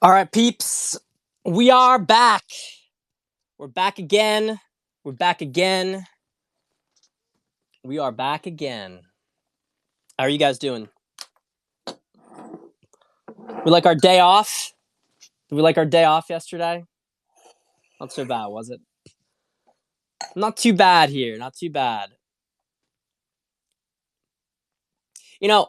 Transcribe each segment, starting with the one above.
All right, peeps, we are back. We're back again. We're back again. We are back again. How are you guys doing? We like our day off? Did we like our day off yesterday? Not so bad, was it? Not too bad here. Not too bad.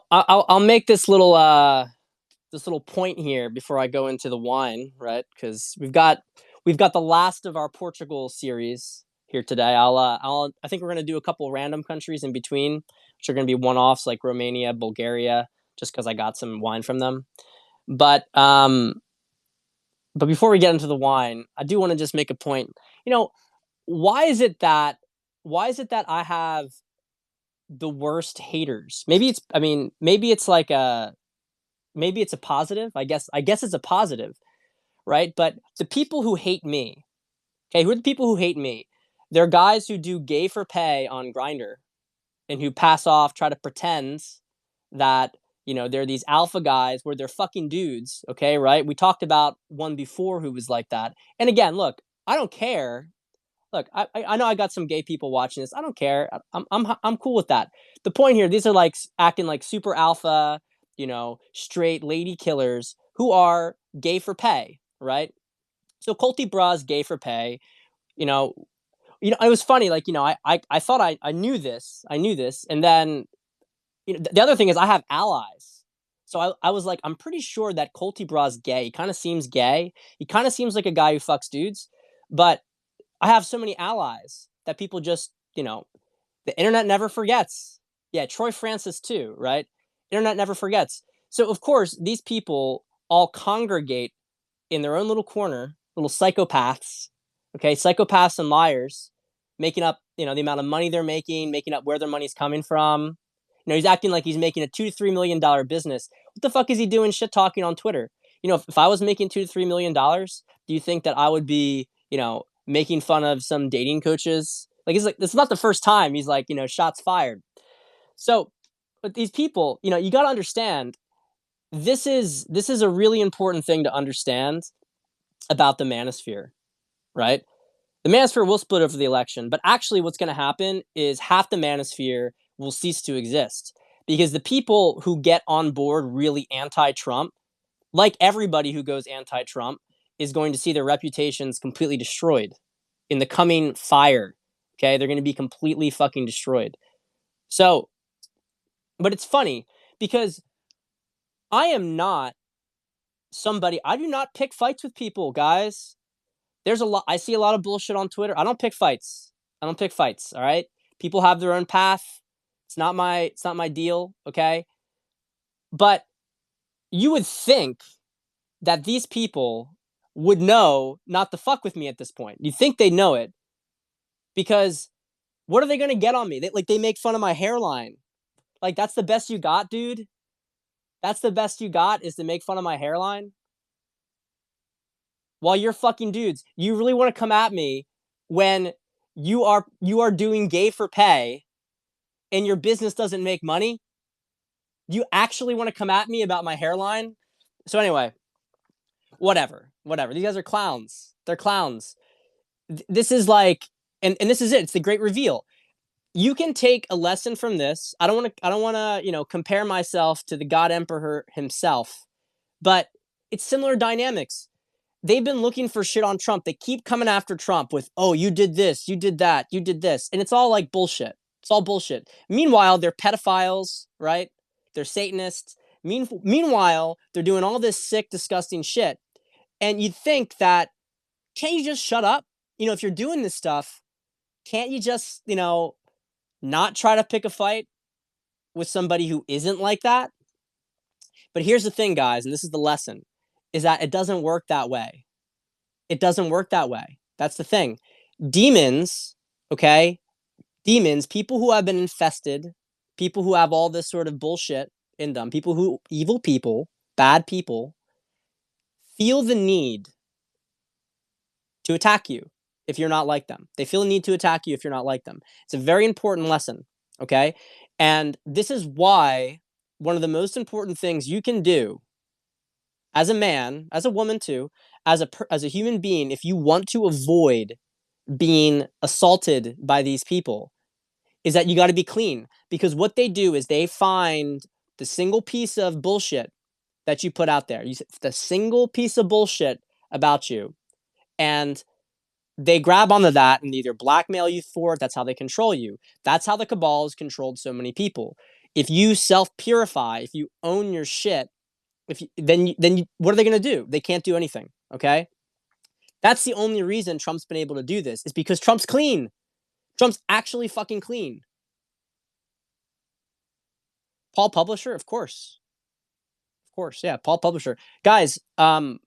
I'll make this little point here before I go into the wine, right? Because we've got the last of our Portugal series here today. I think we're gonna do a couple random countries in between, which are gonna be one offs like Romania, Bulgaria, just because I got some wine from them. But um, but before we get into the wine, I do want to just make a point. You know, why is it that I have the worst haters? Maybe it's like maybe it's a positive. I guess it's a positive, right? But the people who hate me, okay, who are the people who hate me? They're guys who do gay for pay on Grinder and who pass off, try to pretend that they're these alpha guys where they're fucking dudes. Okay, right? We talked about one before who was like that. And again, look, I don't care. Look, I know I got some gay people watching this. I don't care. I'm cool with that. The point here, these are like acting like super alpha, straight lady killers who are gay for pay, right? So Colty Bras gay for pay. You know, it was funny. Like I thought I knew this. I knew this, and then the other thing is I have allies. So I was like, I'm pretty sure that Colty Bras gay. He kind of seems gay. He kind of seems like a guy who fucks dudes, but I have so many allies that people just, the internet never forgets. Yeah, Troy Francis too, right? Internet never forgets. So of course, these people all congregate in their own little corner, little psychopaths, okay, psychopaths and liars, making up, the amount of money they're making up where their money's coming from. He's acting like he's making a $2 to $3 million business. What the fuck is he doing shit talking on Twitter? If I was making $2 to $3 million, do you think that I would be, making fun of some dating coaches? Like, it's like, this is not the first time he's like, shots fired. So, but these people, you got to understand, this is a really important thing to understand about the manosphere, right? The manosphere will split over the election, but actually what's going to happen is half the manosphere will cease to exist because the people who get on board really anti-Trump, like everybody who goes anti-Trump, is going to see their reputations completely destroyed in the coming fire. Okay, they're going to be completely fucking destroyed. So, but it's funny because I am not somebody, I do not pick fights with people, guys. There's a lot, I see a lot of bullshit on Twitter. I don't pick fights. I don't pick fights, all right? People have their own path. It's not my deal, okay? But you would think that these people would know not to fuck with me at this point. You think they know it because what are they going to get on me? They make fun of my hairline. Like, that's the best you got, dude? That's the best you got is to make fun of my hairline? While you're fucking dudes, you really want to come at me when you are doing gay for pay and your business doesn't make money? You actually want to come at me about my hairline? So anyway, whatever. These guys are clowns. They're clowns. This is like, and this is it. It's the great reveal. You can take a lesson from this. I don't want to, compare myself to the God Emperor himself, but it's similar dynamics. They've been looking for shit on Trump. They keep coming after Trump with, oh, you did this, you did that, you did this. And it's all like bullshit. It's all bullshit. Meanwhile, they're pedophiles, right? They're Satanists. Meanwhile, they're doing all this sick, disgusting shit. And you'd think that, can't you just shut up? If you're doing this stuff, can't you just, not try to pick a fight with somebody who isn't like that? But here's the thing, guys, and this is the lesson, is that it doesn't work that way. It doesn't work that way. That's the thing. Demons, okay? Demons, people who have been infested, people who have all this sort of bullshit in them, evil people, bad people, feel the need to attack you if you're not like them. They feel the need to attack you if you're not like them. It's a very important lesson, okay? And this is why one of the most important things you can do as a man, as a woman too, as a human being, if you want to avoid being assaulted by these people, is that you got to be clean, because what they do is they find the single piece of bullshit that you put out there. The single piece of bullshit about you, and they grab onto that and either blackmail you for it. That's how they control you. That's how the cabal has controlled so many people. If you self purify, if you own your shit, what are they going to do? They can't do anything. Okay, that's the only reason Trump's been able to do this, is because Trump's clean. Trump's actually fucking clean. Paul Publisher, of course, yeah, Paul Publisher, guys. I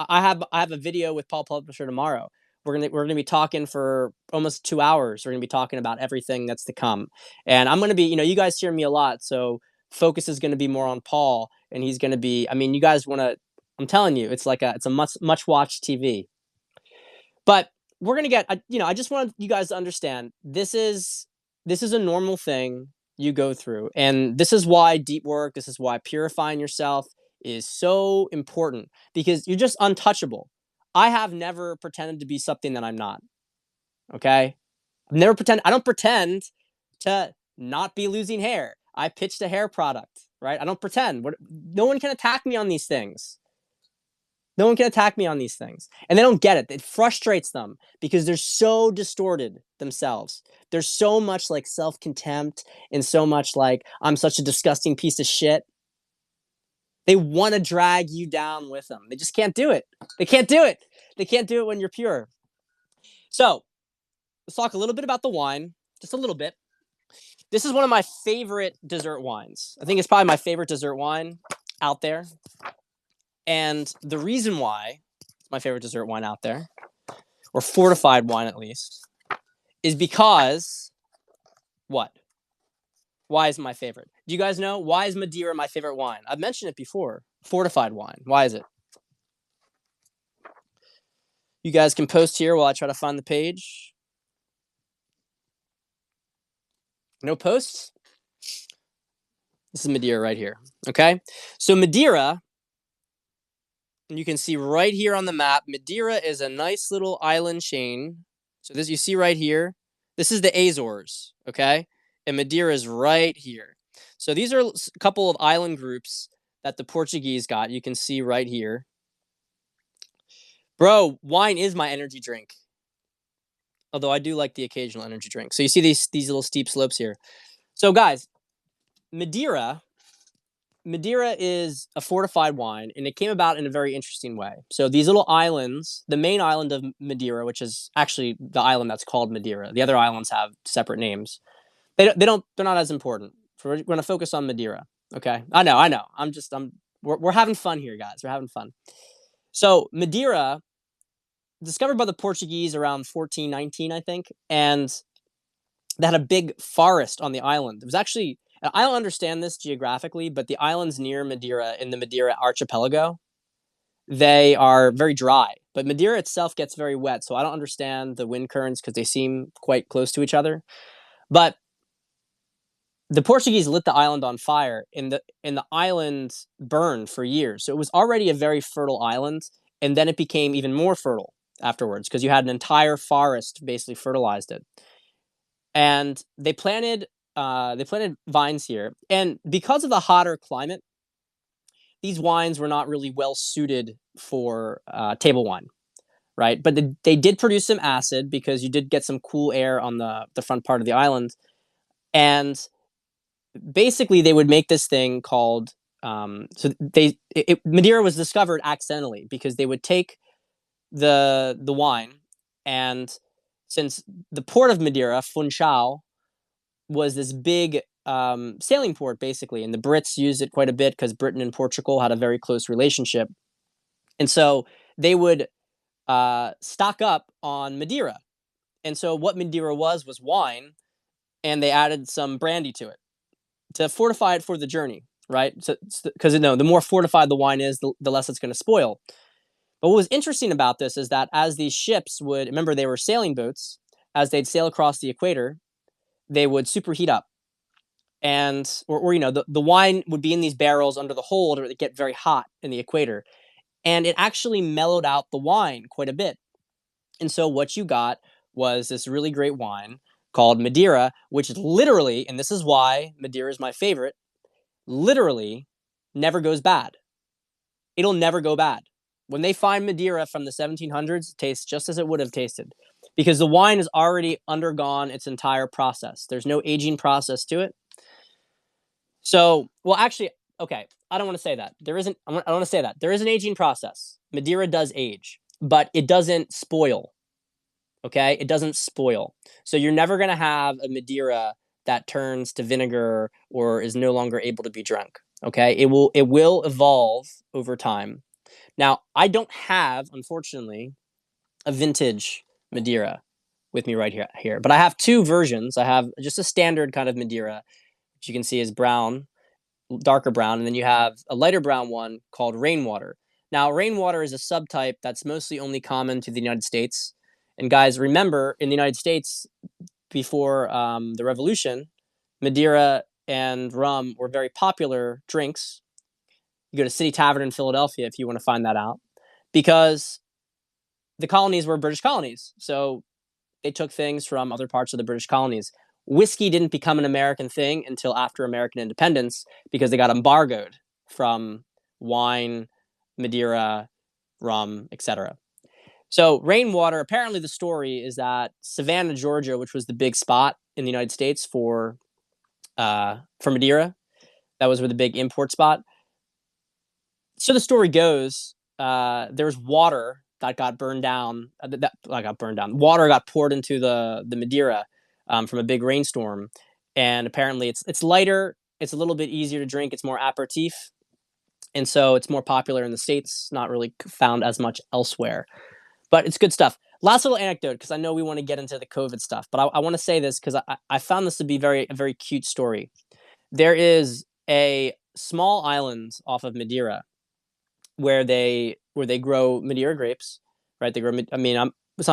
have a video with Paul Publisher tomorrow. We're gonna be talking for almost 2 hours. We're gonna be talking about everything that's to come, and I'm gonna be, you guys hear me a lot, so focus is gonna be more on Paul, and he's gonna be. I mean, you guys want to. I'm telling you, it's a much watched TV. But we're gonna get. I just want you guys to understand this is a normal thing you go through, and this is why deep work. This is why purifying yourself is so important, because you're just untouchable. I have never pretended to be something that I'm not. Okay, I've never pretend. I don't pretend to not be losing hair. I pitched a hair product, right? I don't pretend. No one can attack me on these things. No one can attack me on these things. And they don't get it. It frustrates them because they're so distorted themselves. There's so much like self contempt and so much like, I'm such a disgusting piece of shit. They want to drag you down with them. They just can't do it. They can't do it. They can't do it when you're pure. So let's talk a little bit about the wine, just a little bit. This is one of my favorite dessert wines. I think it's probably my favorite dessert wine out there. And the reason why it's my favorite dessert wine out there, or fortified wine at least, is because what? Why is it my favorite? Do you guys know? Why is Madeira my favorite wine? I've mentioned it before. Fortified wine. Why is it? You guys can post here while I try to find the page. No posts? This is Madeira right here. Okay? So Madeira, and you can see right here on the map, Madeira is a nice little island chain. So this you see right here. This is the Azores, okay? And Madeira is right here. So these are a couple of island groups that the Portuguese got. You can see right here. Bro, wine is my energy drink. Although I do like the occasional energy drink. So you see these little steep slopes here. So guys, Madeira is a fortified wine, and it came about in a very interesting way. So these little islands, the main island of Madeira, which is actually the island that's called Madeira. The other islands have separate names. They're not as important. So we're going to focus on Madeira. Okay. I know. We're having fun here, guys. We're having fun. So Madeira, discovered by the Portuguese around 1419, I think, and they had a big forest on the island. It was actually, I don't understand this geographically, but the islands near Madeira in the Madeira archipelago, they are very dry. But Madeira itself gets very wet, so I don't understand the wind currents because they seem quite close to each other. But the Portuguese lit the island on fire, and the island burned for years. So it was already a very fertile island, and then it became even more fertile afterwards because you had an entire forest basically fertilized it. And they planted vines here, and because of the hotter climate, these wines were not really well suited for table wine, right? But they did produce some acid because you did get some cool air on the front part of the island, and basically they would make this thing called Madeira was discovered accidentally because they would take the wine, and since the port of Madeira, Funchal, was this big sailing port basically, and the Brits used it quite a bit because Britain and Portugal had a very close relationship, and so they would stock up on Madeira. And so what Madeira was wine, and they added some brandy to it to fortify it for the journey, right? So because the more fortified the wine is, the less it's going to spoil. But what was interesting about this is that as these ships would, remember they were sailing boats, as they'd sail across the equator, they would superheat up. And, or the wine would be in these barrels under the hold, or it get very hot in the equator. and it actually mellowed out the wine quite a bit. And so what you got was this really great wine called Madeira, which literally, and this is why Madeira is my favorite, literally never goes bad. It'll never go bad. When they find Madeira from the 1700s, it tastes just as it would have tasted because the wine has already undergone its entire process. There's no aging process to it. So, well, actually, okay, I don't want to say that. There isn't, I don't want to say that. There is an aging process. Madeira does age, but it doesn't spoil. Okay, it doesn't spoil. So you're never going to have a Madeira that turns to vinegar or is no longer able to be drunk. Okay, it will evolve over time. Now, I don't have, unfortunately, a vintage Madeira with me right here, but I have two versions. I have just a standard kind of Madeira, which you can see is brown, darker brown, and then you have a lighter brown one called rainwater. Now, rainwater is a subtype that's mostly only common to the United States. And guys, remember, in the United States, before the Revolution, Madeira and rum were very popular drinks. You go to City Tavern in Philadelphia if you want to find that out, because the colonies were British colonies. So they took things from other parts of the British colonies. Whiskey didn't become an American thing until after American independence because they got embargoed from wine, Madeira, rum, etc. So rainwater, apparently the story is that Savannah, Georgia, which was the big spot in the United States for Madeira, that was where the big import spot. So the story goes, there was water that got burned down. Water got poured into the Madeira from a big rainstorm, and apparently it's lighter. It's a little bit easier to drink. It's more aperitif, and so it's more popular in the States. Not really found as much elsewhere, but it's good stuff. Last little anecdote, because I know we want to get into the COVID stuff, but I want to say this because I found this to be a very cute story. There is a small island off of Madeira where they grow Madeira grapes, right? They grow. I mean, it's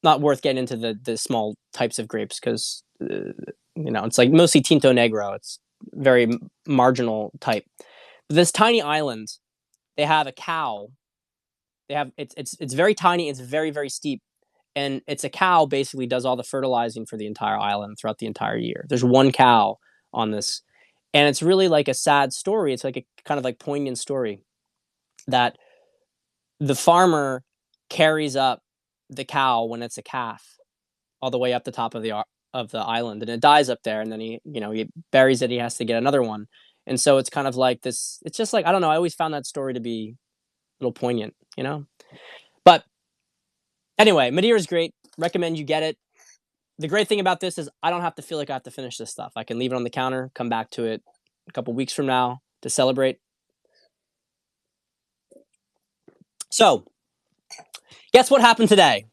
not worth getting into the small types of grapes because it's like mostly Tinto Negro. It's very marginal type. But this tiny island, they have a cow. They have it's very tiny. It's very steep, and it's a cow basically does all the fertilizing for the entire island throughout the entire year. There's one cow on this, and it's really like a sad story. It's like a kind of like poignant story that the farmer carries up the cow when it's a calf all the way up the top of the island, and it dies up there, and then he buries it. He has to get another one, and so it's kind of like this. It's just like, I don't know. I always found that story to be a little poignant. But anyway, Madeira is great. Recommend you get it. The great thing about this is I don't have to feel like I have to finish this stuff. I can leave it on the counter, come back to it a couple weeks from now to celebrate. So, guess what happened today?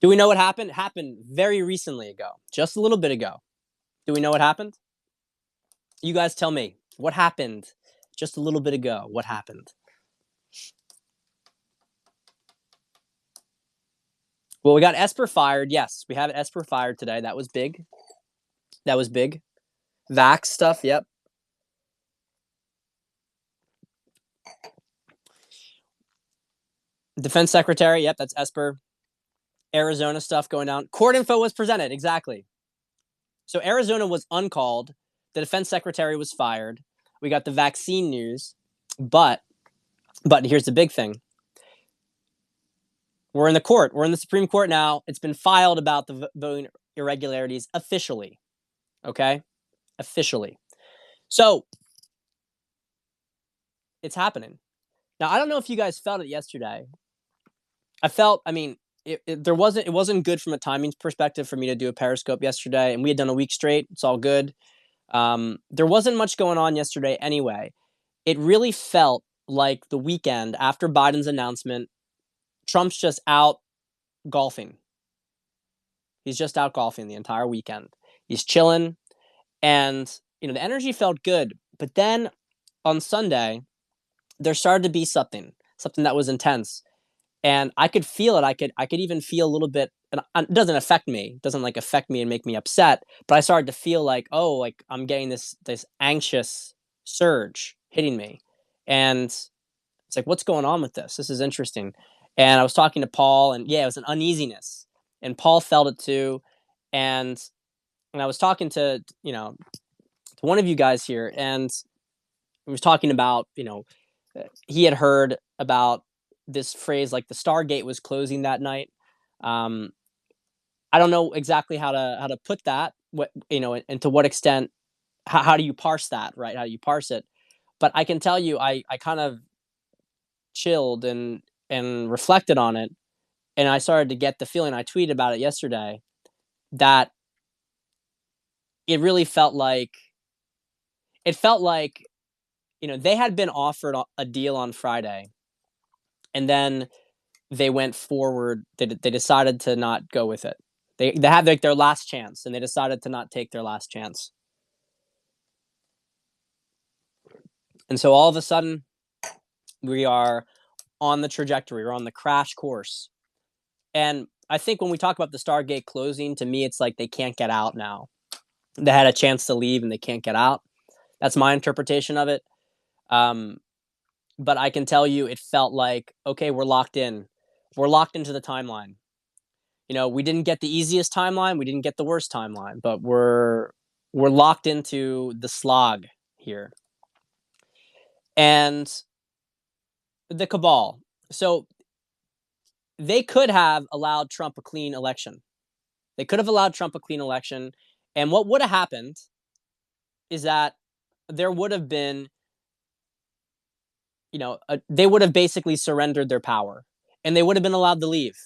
Do we know what happened? It happened very recently ago, just a little bit ago. Do we know what happened? You guys tell me. What happened just a little bit ago? What happened? Well, we got Esper fired. Yes, we have Esper fired today. That was big. Vax stuff, yep. Defense Secretary, yep, that's Esper. Arizona stuff going down. Court info was presented, exactly. So Arizona was uncalled. The Defense Secretary was fired. We got the vaccine news, but here's the big thing. We're in the court. We're in the Supreme Court now. It's been filed about the voting irregularities officially. Okay? Officially. So it's happening. Now, I don't know if you guys felt it yesterday. It wasn't good from a timing perspective for me to do a Periscope yesterday, and we had done a week straight. It's all good. There wasn't much going on yesterday anyway. It really felt like the weekend after Biden's announcement. Trump's just out golfing. He's just out golfing the entire weekend. He's chilling, and the energy felt good. But then on Sunday, there started to be something that was intense, and I could feel it. I could even feel a little bit. And it doesn't affect me. It doesn't affect me and make me upset. But I started to feel like, I'm getting this anxious surge hitting me, and It's like, what's going on with this? This is interesting. And I was talking to Paul, and yeah, it was an uneasiness, and Paul felt it too. And I was talking to to one of you guys here, and we was talking about he had heard about this phrase like the Stargate was closing that night. Um, I don't know exactly how to put that, what and to what extent, how do you parse that, right? How do you parse it? But I can tell you, I kind of chilled and reflected on it, and I started to get the feeling. I tweeted about it yesterday that it really felt like they had been offered a deal on Friday, and then they went forward. They decided to not go with it. They had like their last chance, and they decided to not take their last chance. And so all of a sudden, we are on the trajectory. We're on the crash course. And I think when we talk about the Stargate closing, to me, it's like they can't get out now. They had a chance to leave and they can't get out. That's my interpretation of it. Um, but I can tell you, it felt like, okay, we're locked in. We're locked into the timeline. We didn't get the easiest timeline. We didn't get the worst timeline, but we're locked into the slog here. And the cabal. So they could have allowed Trump a clean election. They could have allowed Trump a clean election. And what would have happened is that there would have been, they would have basically surrendered their power, and they would have been allowed to leave,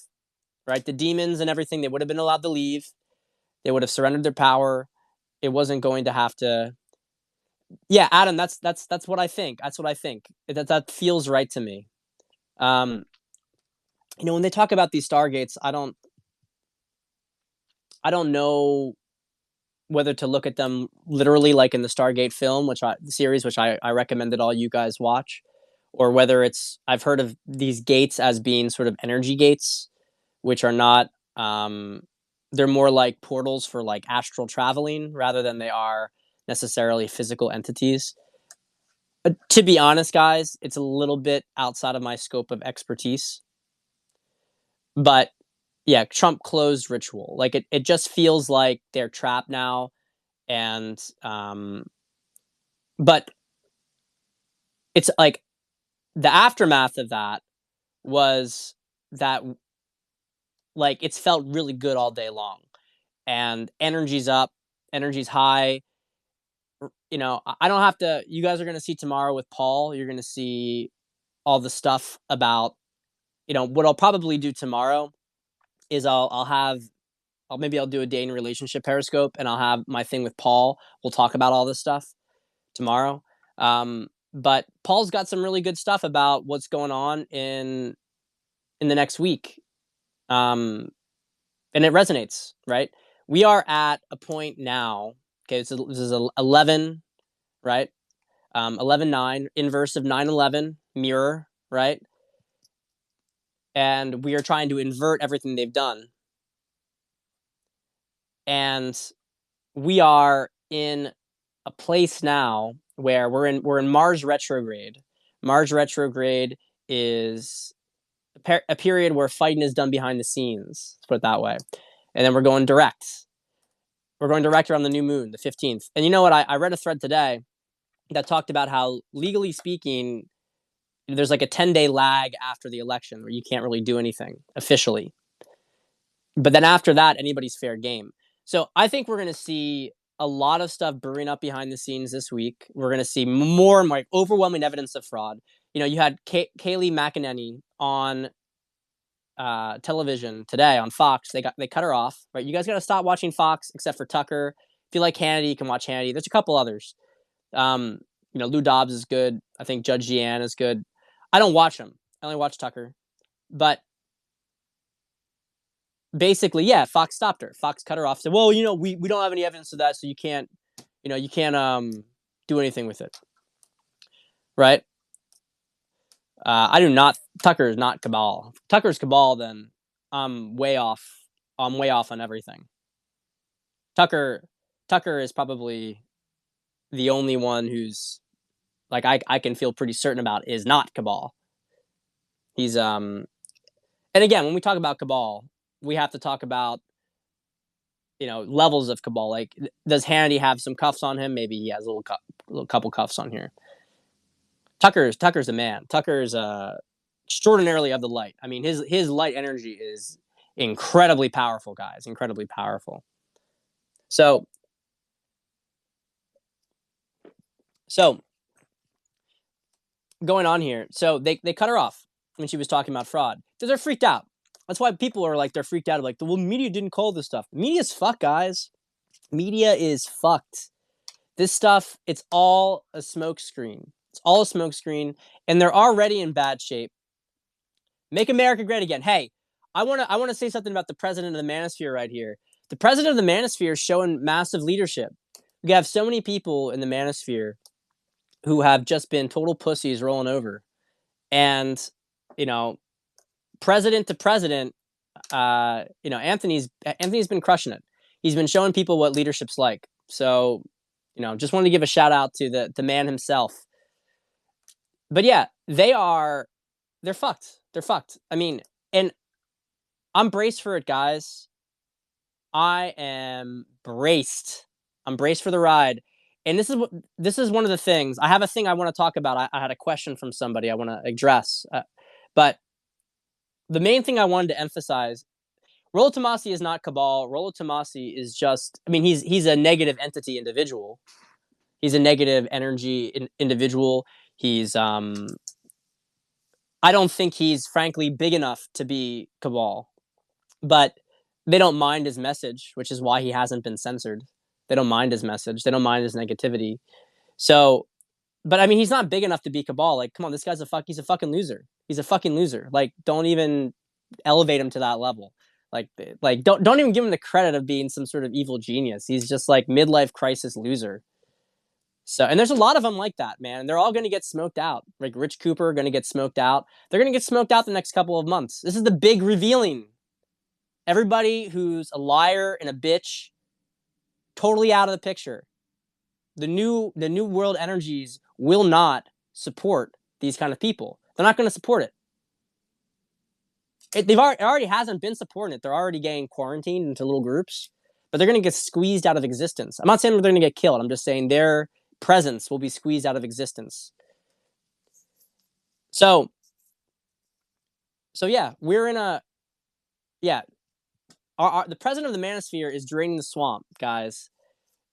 right? The demons and everything, they would have been allowed to leave. They would have surrendered their power. It wasn't going to have to. Yeah, Adam, that's what I think. That's what I think. That feels right to me. Um, when they talk about these stargates, I don't know whether to look at them literally like in the Stargate film, which I recommended all you guys watch, or whether I've heard of these gates as being sort of energy gates, which are not they're more like portals for like astral traveling rather than they are necessarily physical entities. To be honest, guys, it's a little bit outside of my scope of expertise. But yeah, Trump closed ritual. Like it just feels like they're trapped now. And but it's like the aftermath of that was that, like, it's felt really good all day long, and energy's up, energy's high. I don't have to. You guys are gonna see tomorrow with Paul. You're gonna see all the stuff about. What I'll probably do tomorrow is I'll do a dating relationship periscope, and I'll have my thing with Paul. We'll talk about all this stuff tomorrow. But Paul's got some really good stuff about what's going on in the next week. And it resonates, right? We are at a point now. Okay, this is 11, right? 11:9, inverse of 9/11, mirror, right? And we are trying to invert everything they've done. And we are in a place now where we're in Mars retrograde. Mars retrograde is a period where fighting is done behind the scenes. Let's put it that way. And then we're going direct. We're going direct around the new moon, the 15th. And you know what? I read a thread today that talked about how, legally speaking, there's like a 10-day lag after the election where you can't really do anything officially. But then after that, anybody's fair game. So I think we're going to see a lot of stuff brewing up behind the scenes this week. We're going to see more and more overwhelming evidence of fraud. You had Kayleigh McEnany on television today on Fox. They cut her off. Right, you guys got to stop watching Fox, except for Tucker. If you like Hannity, you can watch Hannity. There's a couple others. Lou Dobbs is good. I think Judge Jeanne is good. I don't watch them. I only watch Tucker. But basically, yeah, Fox stopped her. Fox cut her off. Said, well, we don't have any evidence of that, so you can't do anything with it. Right? I do not. Tucker is not cabal. If Tucker's cabal, then I'm way off. I'm way off on everything. Tucker is probably the only one who's like I can feel pretty certain about is not cabal. He's and again, when we talk about cabal, we have to talk about levels of cabal. Like, does Hannity have some cuffs on him? Maybe he has little couple cuffs on here. Tucker's a man. Tucker's extraordinarily of the light. I mean, his light energy is incredibly powerful, guys. Incredibly powerful. So so going on here. So they cut her off when she was talking about fraud. So they're freaked out. That's why people are like, they're freaked out. Like, well, media didn't call this stuff. Media's fucked, guys. Media is fucked. This stuff, it's all a smokescreen. It's all a smokescreen, and they're already in bad shape. Make America great again. Hey, I wanna say something about the president of the manosphere right here. The president of the manosphere is showing massive leadership. We have so many people in the manosphere who have just been total pussies rolling over. And, you know, president to president, Anthony's been crushing it. He's been showing people what leadership's like. So, just wanted to give a shout out to the man himself. But yeah, they're fucked. They're fucked. I mean, and I'm braced for it, guys. I am braced. I'm braced for the ride. And this is one of the things. I have a thing I want to talk about. I had a question from somebody I want to address. But the main thing I wanted to emphasize, Rollo Tomasi is not cabal. Rollo Tomasi is just, I mean, he's a negative entity individual. He's a negative energy individual. He's I don't think he's frankly big enough to be cabal. But they don't mind his message, which is why he hasn't been censored. They don't mind his message. They don't mind his negativity. So, but I mean, he's not big enough to be cabal. Like, come on, this guy's he's a fucking loser. He's a fucking loser. Like, don't even elevate him to that level. Like don't even give him the credit of being some sort of evil genius. He's just like midlife crisis loser. So, and there's a lot of them like that, man. And they're all going to get smoked out. Like Rich Cooper going to get smoked out. They're going to get smoked out the next couple of months. This is the big revealing. Everybody who's a liar and a bitch, totally out of the picture. The new world energies will not support these kind of people. They're not going to support it. It already hasn't been supporting it. They're already getting quarantined into little groups, but they're going to get squeezed out of existence. I'm not saying they're going to get killed. I'm just saying their presence will be squeezed out of existence. So yeah, we're in a the president of the manosphere is draining the swamp, guys,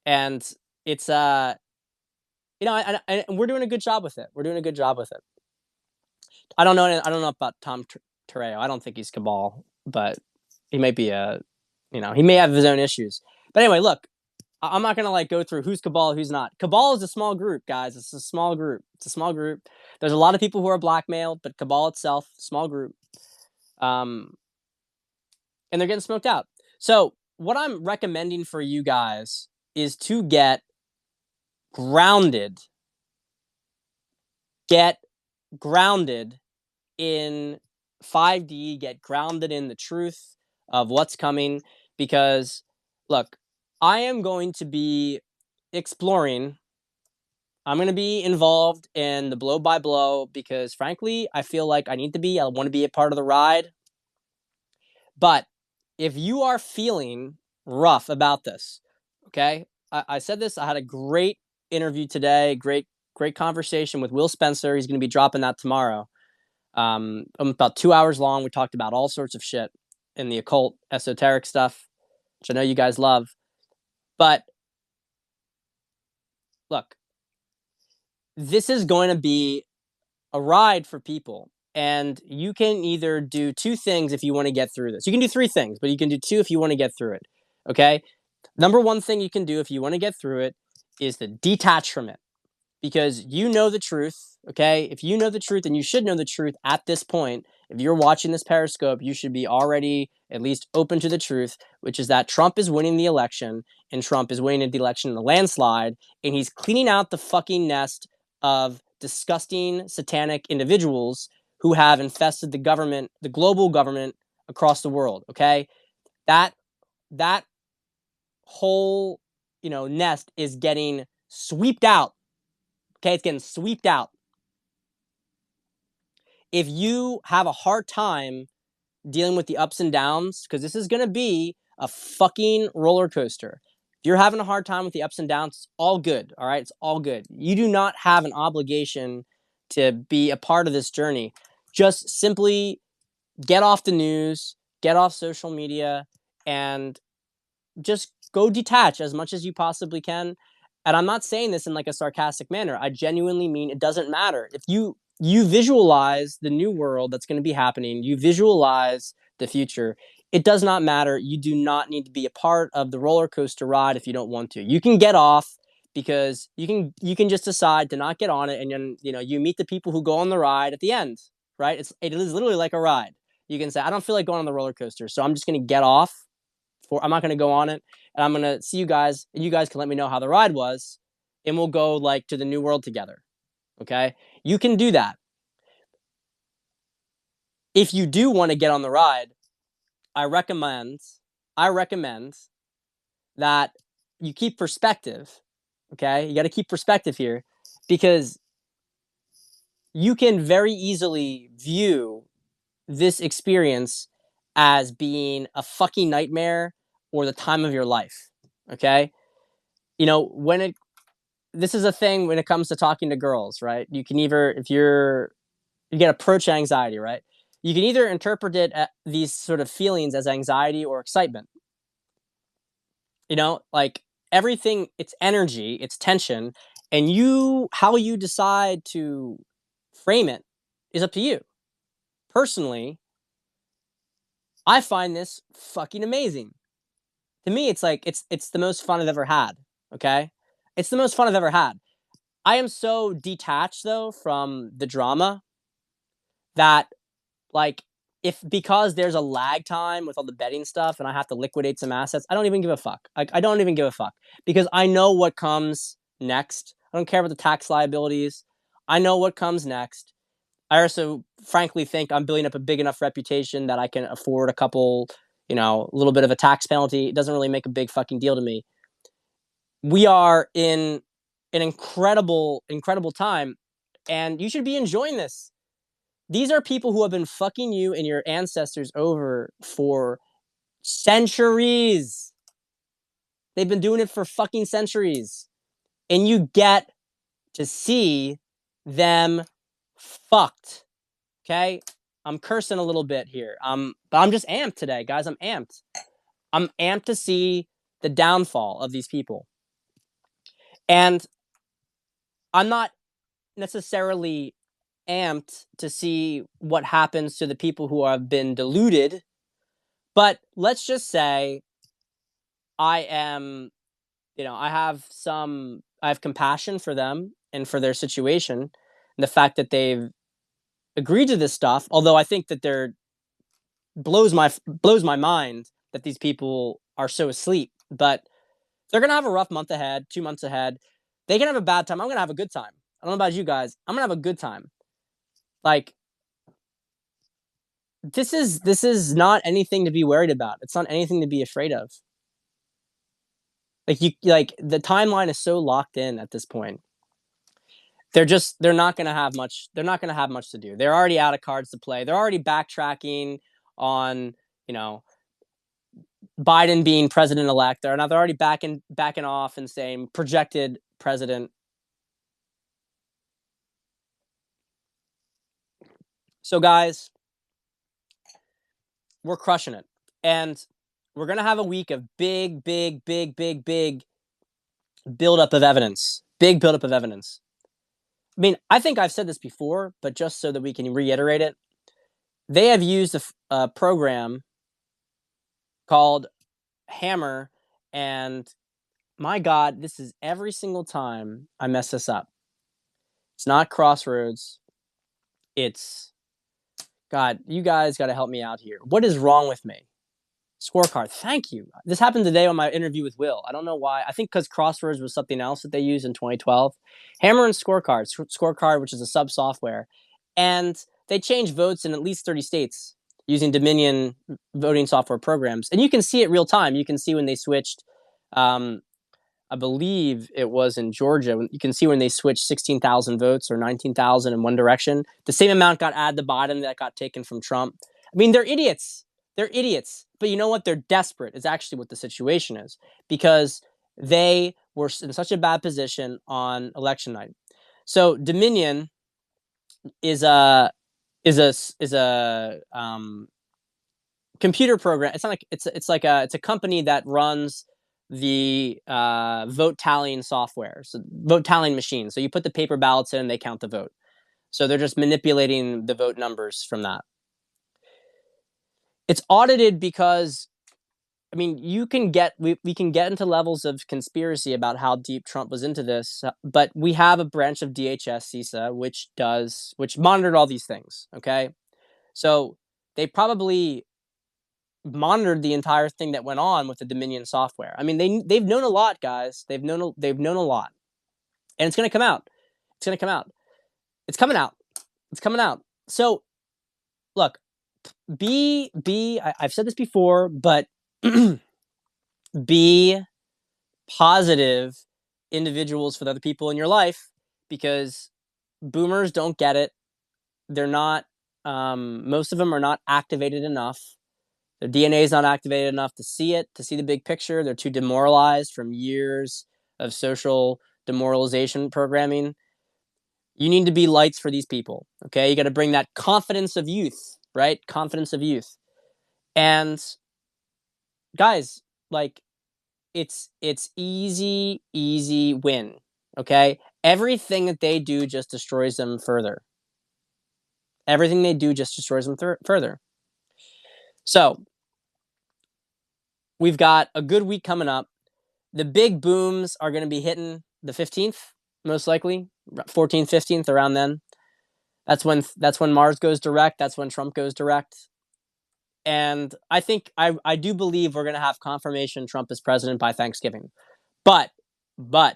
and it's and we're doing a good job with it. We're doing a good job with it. I don't know about Tom Terreo. I don't think he's cabal, but he might be he may have his own issues. But anyway, look, I'm not gonna like go through who's cabal, who's not. Cabal is a small group, guys. It's a small group. It's a small group. There's a lot of people who are blackmailed, but cabal itself, small group. And they're getting smoked out. So what I'm recommending for you guys is to get grounded. Get grounded in 5D, get grounded in the truth of what's coming. Because, look, I am going to be exploring. I'm going to be involved in the blow by blow because, frankly, I feel like I need to be. I want to be a part of the ride. But if you are feeling rough about this, okay, I said this. I had a great interview today. Great conversation with Will Spencer. He's going to be dropping that tomorrow. About 2 hours long. We talked about all sorts of shit in the occult, esoteric stuff, which I know you guys love. But look, this is going to be a ride for people. And you can either do two things if you want to get through this. You can do three things, but you can do two if you want to get through it. Okay? Number one thing you can do if you want to get through it is to detach from it. Because you know the truth, okay? If you know the truth, and you should know the truth at this point, if you're watching this Periscope, you should be already at least open to the truth, which is that Trump is winning the election, and Trump is winning the election in a landslide, and he's cleaning out the fucking nest of disgusting satanic individuals who have infested the government, the global government across the world, okay? That whole, nest is getting swept out. Okay, it's getting swept out. if you have a hard time dealing with the ups and downs, because this is going to be a fucking roller coaster. If you're having a hard time with the ups and downs, it's all good. All right. It's all good. You do not have an obligation to be a part of this journey. Just simply get off the news, get off social media, and just go detach as much as you possibly can. And I'm not saying this in like a sarcastic manner. I genuinely mean it doesn't matter. If you visualize the new world that's going to be happening, you visualize the future, it does not matter. You do not need to be a part of the roller coaster ride if you don't want to. You can get off because you can just decide to not get on it, and then you meet the people who go on the ride at the end, right? It is literally like a ride. You can say, I don't feel like going on the roller coaster, so I'm just going to get off. I'm not going to go on it, and I'm going to see you guys, and you guys can let me know how the ride was, and we'll go like to the new world together. Okay, you can do that. If you do want to get on the ride, I recommend I recommend that you keep perspective. Okay, you got to keep perspective here, because you can very easily view this experience as being a fucking nightmare or the time of your life. Okay, when this is a thing when it comes to talking to girls, right? You can either, if you get approach anxiety, right? You can either interpret these sort of feelings as anxiety or excitement. Like everything, it's energy, it's tension, and how you decide to frame it is up to you. Personally, I find this fucking amazing. To me, it's like it's the most fun I've ever had. Okay, it's the most fun I've ever had. I am so detached though from the drama that, like, if because there's a lag time with all the betting stuff and I have to liquidate some assets, I don't even give a fuck. Like, I don't even give a fuck, because I know what comes next. I don't care about the tax liabilities. I know what comes next. I also frankly think I'm building up a big enough reputation that I can afford a little bit of a tax penalty. It doesn't really make a big fucking deal to me. We are in an incredible, incredible time, and you should be enjoying this. These are people who have been fucking you and your ancestors over for centuries. They've been doing it for fucking centuries. And you get to see them fucked. Okay? I'm cursing a little bit here. But I'm just amped today, guys. I'm amped. I'm amped to see the downfall of these people. And I'm not necessarily amped to see what happens to the people who have been deluded. But let's just say I am, I have compassion for them and for their situation, and the fact that they've agreed to this stuff. Although I think that blows my mind that these people are so asleep. But they're gonna have a rough month ahead, 2 months ahead. They can have a bad time. I'm gonna have a good time. I don't know about you guys. I'm gonna have a good time. Like, this is not anything to be worried about. It's not anything to be afraid of. Like the timeline is so locked in at this point. They're not going to have much. They're not going to have much to do. They're already out of cards to play. They're already backtracking on, Biden being president elect. They're already backing off and saying projected president. So guys, we're crushing it. And we're going to have a week of big, big, big, big, big buildup of evidence. Big buildup of evidence. I mean, I think I've said this before, but just so that we can reiterate it, they have used a program called Hammer, and my God, this is every single time I mess this up. It's not Crossroads. It's, God, you guys got to help me out here. What is wrong with me? Scorecard. Thank you. This happened today on my interview with Will. I don't know why. I think because Crossroads was something else that they used in 2012. Hammer and Scorecard, which is a sub software. And they change votes in at least 30 states using Dominion voting software programs. And you can see it real time. You can see when they switched I believe it was in Georgia. You can see when they switched 16,000 votes or 19,000 in one direction, the same amount got added to Biden that got taken from Trump. I mean, they're idiots. They're idiots. But you know what? They're desperate, is actually what the situation is, because they were in such a bad position on election night. So Dominion is a computer program. It's not like it's a company that runs the vote tallying software, so vote tallying machine. So you put the paper ballots in, and they count the vote. So they're just manipulating the vote numbers from that. It's audited because, I mean, we can get into levels of conspiracy about how deep Trump was into this, but we have a branch of DHS, CISA, which monitored all these things. Okay, so they probably monitored the entire thing that went on with the Dominion software. I mean, they've known a lot, guys. They've known a lot, and it's gonna come out. It's gonna come out. It's coming out. It's coming out. So, look, I've said this before, but be positive individuals for the other people in your life, because boomers don't get it. They're not. Most of them are not activated enough. Their DNA is not activated enough to see it, to see the big picture. They're too demoralized from years of social demoralization programming. You need to be lights for these people, okay? You got to bring that confidence of youth, right? Confidence of youth. And guys, like, it's easy win, okay? Everything that they do just destroys them further. Everything they do just destroys them further. So, we've got a good week coming up. The big booms are going to be hitting the 15th, most likely, 14th, 15th, around then. That's when Mars goes direct. That's when Trump goes direct. And I do believe we're going to have confirmation Trump is president by Thanksgiving. But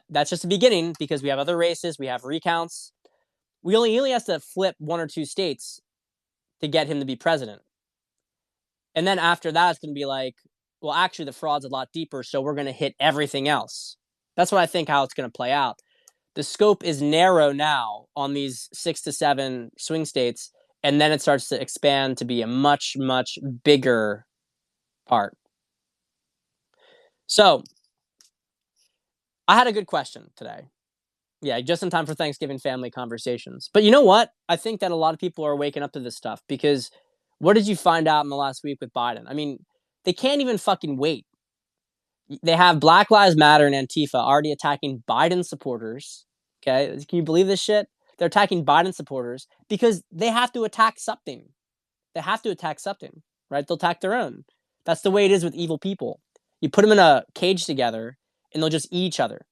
that's just the beginning, because we have other races, we have recounts. He only has to flip one or two states to get him to be president. And then after that, it's going to be like, well, actually, the fraud's a lot deeper, so we're going to hit everything else. That's what I think how it's going to play out. The scope is narrow now on these 6 to 7 swing states, and then it starts to expand to be a much, much bigger part. So, I had a good question today. Yeah, just in time for Thanksgiving family conversations. But you know what? I think that a lot of people are waking up to this stuff, because what did you find out in the last week with Biden? I mean, they can't even fucking wait. They have Black Lives Matter and Antifa already attacking Biden supporters. Okay, can you believe this shit? They're attacking Biden supporters because they have to attack something. They have to attack something, right? They'll attack their own. That's the way it is with evil people. You put them in a cage together, and they'll just eat each other.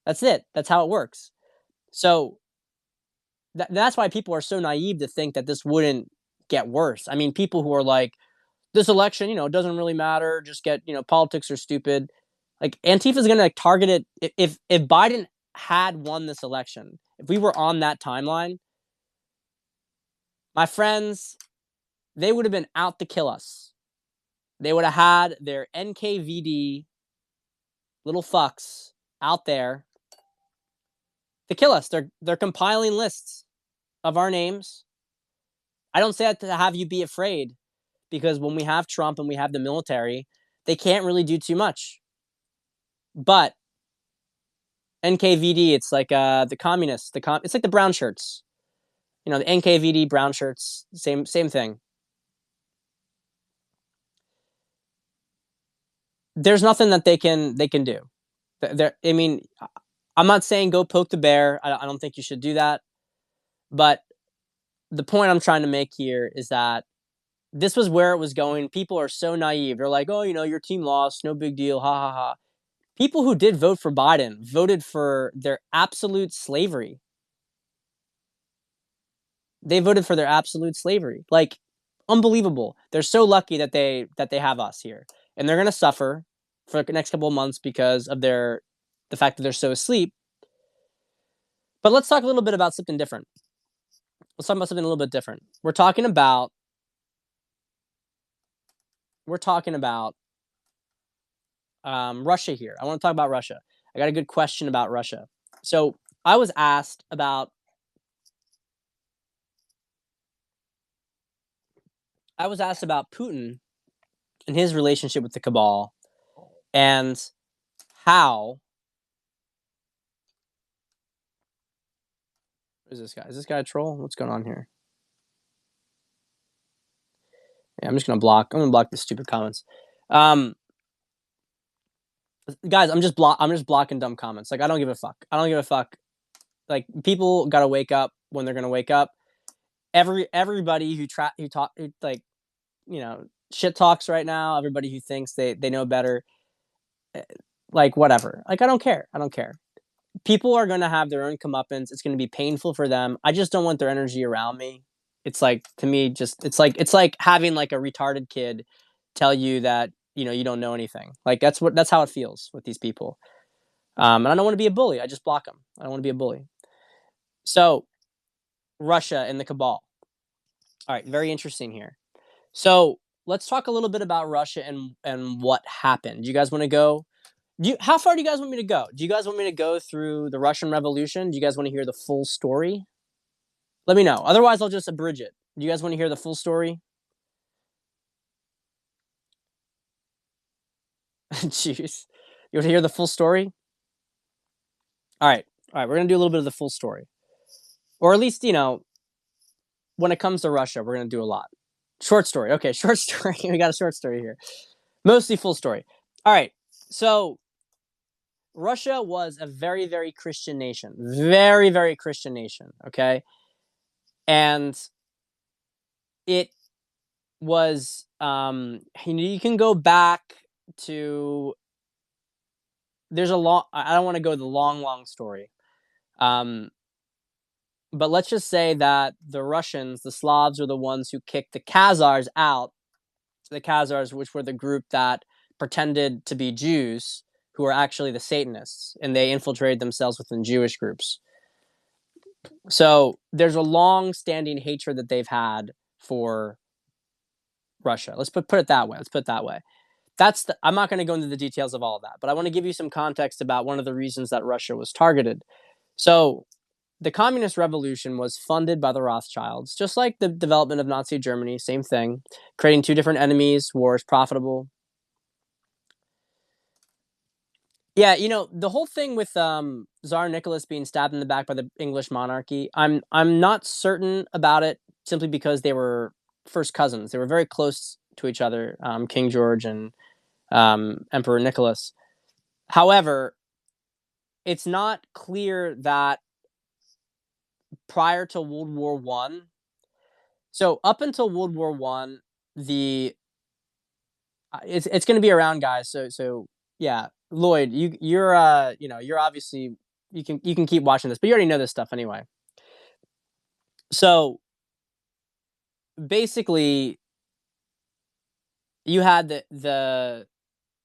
That's it. That's how it works. So that's why people are so naive to think that this wouldn't get worse. I mean, people who are like, this election, it doesn't really matter. Just get, politics are stupid. Like, Antifa's going to target it. If Biden had won this election, if we were on that timeline, my friends, they would have been out to kill us. They would have had their NKVD little fucks out there to kill us. They're compiling lists of our names. I don't say that to have you be afraid, because when we have Trump and we have the military, they can't really do too much. But NKVD, it's like the communists. It's like the brown shirts. The NKVD brown shirts, same thing. There's nothing that they can do. I mean, I'm not saying go poke the bear. I don't think you should do that. But the point I'm trying to make here is that this was where it was going. People are so naive. They're like, oh, your team lost. No big deal. Ha ha ha. People who did vote for Biden voted for their absolute slavery. They voted for their absolute slavery. Like, unbelievable. They're so lucky that they have us here. And they're going to suffer for the next couple of months because of the fact that they're so asleep. But let's talk a little bit about something different. Let's talk about something a little bit different. We're talking about Russia here. I want to talk about Russia. I got a good question about Russia. So I was asked about Putin and his relationship with the cabal and how is this guy? Is this guy a troll? What's going on here? Yeah, I'm gonna block the stupid comments. Guys, I'm just blocking dumb comments. Like I don't give a fuck. I don't give a fuck. Like people gotta wake up when they're gonna wake up. Everybody who like shit talks right now. Everybody who thinks they know better. Like whatever. Like I don't care. I don't care. People are gonna have their own comeuppance. It's gonna be painful for them. I just don't want their energy around me. It's like to me, just it's like having like a retarded kid tell you that you don't know anything. Like that's how it feels with these people. And I don't want to be a bully. I just block them. I don't want to be a bully. So Russia and the cabal. All right, very interesting here. So let's talk a little bit about Russia and what happened. Do you guys want to go? How far do you guys want me to go? Do you guys want me to go through the Russian Revolution? Do you guys want to hear the full story? Let me know. Otherwise, I'll just abridge it. Do you guys want to hear the full story? Jeez. You want to hear the full story? All right. All right. We're going to do a little bit of the full story. Or at least, when it comes to Russia, we're going to do a lot. Short story. Okay. Short story. We got a short story here. Mostly full story. All right. So Russia was a very, very Christian nation. Very, very Christian nation. Okay. And it was, you can go back to, there's a long, I don't want to go the long story. But let's just say that the Russians, the Slavs, are the ones who kicked the Khazars out. The Khazars, which were the group that pretended to be Jews, who were actually the Satanists, and they infiltrated themselves within Jewish groups. So there's a long-standing hatred that they've had for Russia. Let's put it that way. Let's put it that way. I'm not going to go into the details of all of that, but I want to give you some context about one of the reasons that Russia was targeted. So the communist revolution was funded by the Rothschilds, just like the development of Nazi Germany, same thing, creating two different enemies, wars profitable. Yeah, the whole thing with Tsar Nicholas being stabbed in the back by the English monarchy, I'm not certain about it simply because they were first cousins. They were very close to each other, King George and Emperor Nicholas. However, it's not clear that prior to World War One, so up until World War One, the it's going to be around, guys. So yeah, Lloyd, you're obviously you can keep watching this, but you already know this stuff anyway. So basically, you had the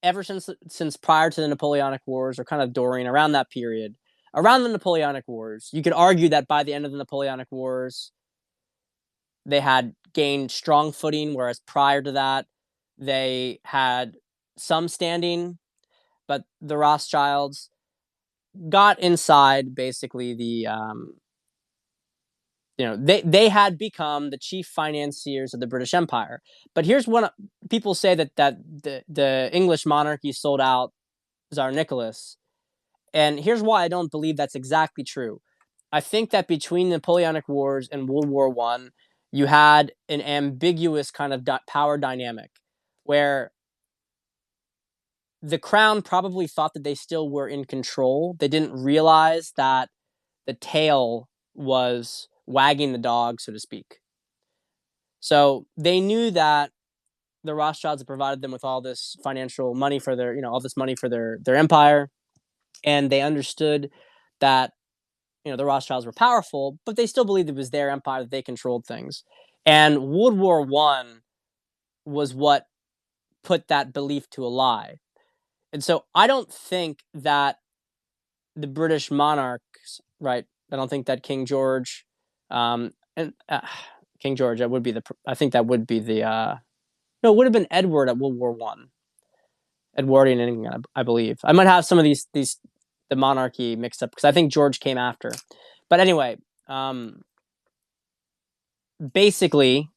ever since prior to the Napoleonic Wars, or kind of during around that period, around the Napoleonic Wars, you could argue that by the end of the Napoleonic Wars, they had gained strong footing, whereas prior to that, they had some standing, but the Rothschilds got inside basically they had become the chief financiers of the British Empire. But here's one: people say that the English monarchy sold out Tsar Nicholas, and here's why I don't believe that's exactly true. I think that between the Napoleonic Wars and World War One, you had an ambiguous kind of power dynamic where the crown probably thought that they still were in control. They didn't realize that the tail was wagging the dog, so to speak. So they knew that the Rothschilds had provided them with all this financial money for all this money for their empire, and they understood that the Rothschilds were powerful, but they still believed it was their empire, that they controlled things. And World War One was what put that belief to a lie. And so I don't think that the British monarchs, right? I don't think that King George, and King George, that would be I think that would be no, it would have been Edward at World War One. Edwardian England, I believe. I might have some of these the monarchy mixed up because I think George came after. But anyway, basically,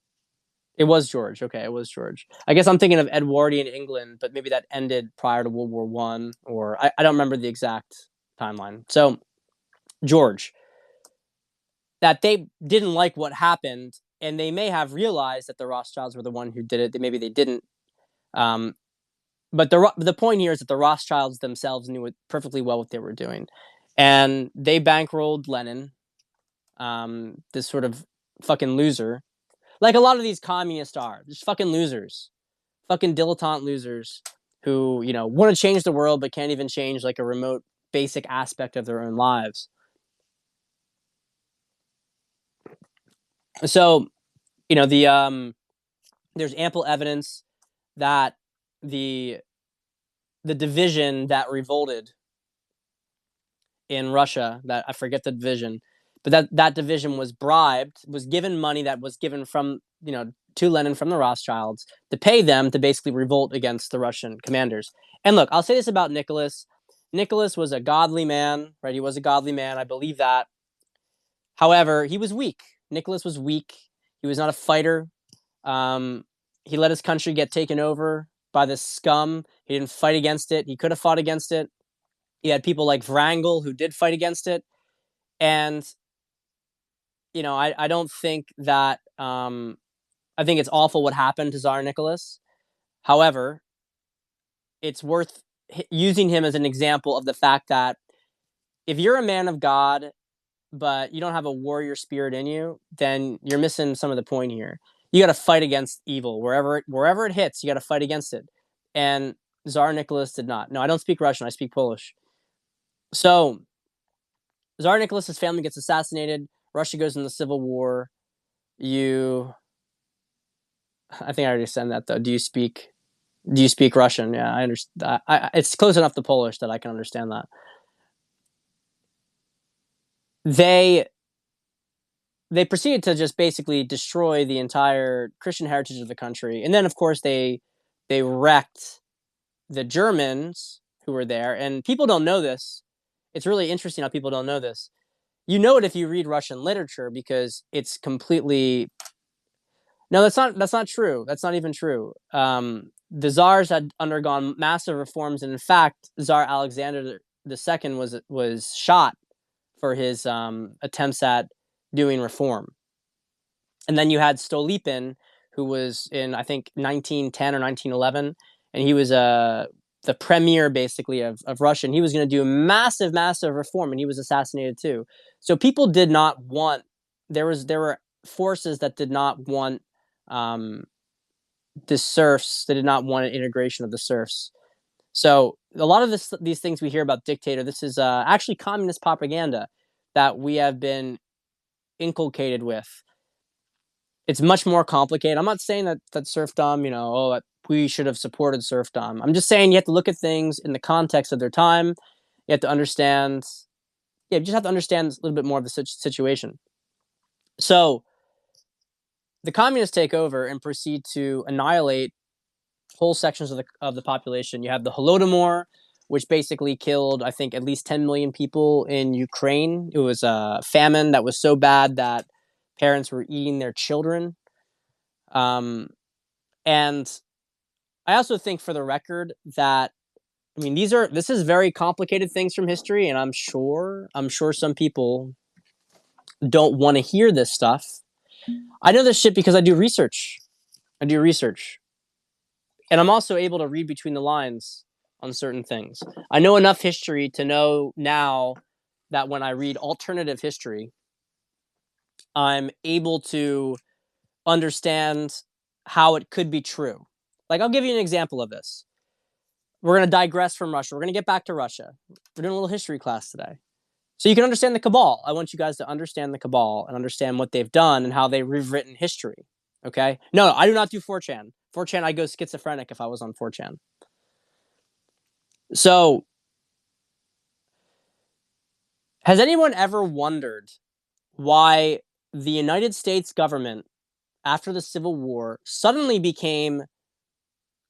it was George. Okay, it was George. I guess I'm thinking of Edwardian England, but maybe that ended prior to World War One, or I don't remember the exact timeline. So George, that they didn't like what happened, and they may have realized that the Rothschilds were the one who did it. Maybe they didn't. Um, but the point here is that the Rothschilds themselves knew it perfectly well what they were doing, and they bankrolled Lenin, this sort of fucking loser, like a lot of these communists are, just fucking losers, fucking dilettante losers who want to change the world but can't even change like a remote basic aspect of their own lives. So there's ample evidence that the the division that revolted in Russia, that I forget the division, but that division was bribed, was given money that was given from to Lenin from the Rothschilds to pay them to basically revolt against the Russian commanders. And look, I'll say this about Nicholas. Nicholas was a godly man, right? He was a godly man. I believe that. However, he was weak. Nicholas was weak. He was not a fighter. He let his country get taken over by this scum. He didn't fight against it. He could have fought against it. He had people like Wrangel who did fight against it. And, I don't think that, I think it's awful what happened to Tsar Nicholas. However, it's worth using him as an example of the fact that if you're a man of God, but you don't have a warrior spirit in you, then you're missing some of the point here. You got to fight against evil wherever it hits. You got to fight against it. And Tsar Nicholas did not. No, I don't speak Russian. I speak Polish. So Tsar Nicholas's family gets assassinated. Russia goes into the civil war. I think I already said that though. Do you speak Russian? Yeah, I understand. It's close enough to Polish that I can understand that. They proceeded to just basically destroy the entire Christian heritage of the country, and then of course they wrecked the Germans who were there. And people don't know this. It's really interesting how people don't know this. You know it if you read Russian literature because it's completely. No, that's not true. That's not even true. The czars had undergone massive reforms, and in fact, Tsar Alexander II was shot for his attempts at doing reform. And then you had Stolypin, who was in I think 1910 or 1911, and he was the premier basically of Russia. And he was going to do massive reform, and he was assassinated too. So people did not want. There were forces that did not want the serfs. They did not want an integration of the serfs. So a lot of these things we hear about dictator, this is actually communist propaganda that we have been inculcated with. It's much more complicated. I'm not saying that serfdom, we should have supported serfdom. I'm just saying you have to look at things in the context of their time. You have to understand. Yeah, you just have to understand a little bit more of the situation. So the communists take over and proceed to annihilate whole sections of the population. You have the Holodomor, which basically killed, I think, at least 10 million people in Ukraine. It was a famine that was so bad that parents were eating their children. And I also think, for the record, that this is very complicated things from history, and I'm sure some people don't want to hear this stuff. I know this shit because I do research. And I'm also able to read between the lines on certain things. I know enough history to know now that when I read alternative history, I'm able to understand how it could be true. Like, I'll give you an example of this. We're going to digress from Russia. We're going to get back to Russia. We're doing a little history class today. So you can understand the Cabal. I want you guys to understand the Cabal and understand what they've done and how they've rewritten history. Okay? No, I do not do 4chan. 4chan, I'd go schizophrenic if I was on 4chan. So, has anyone ever wondered why the United States government, after the Civil War, suddenly became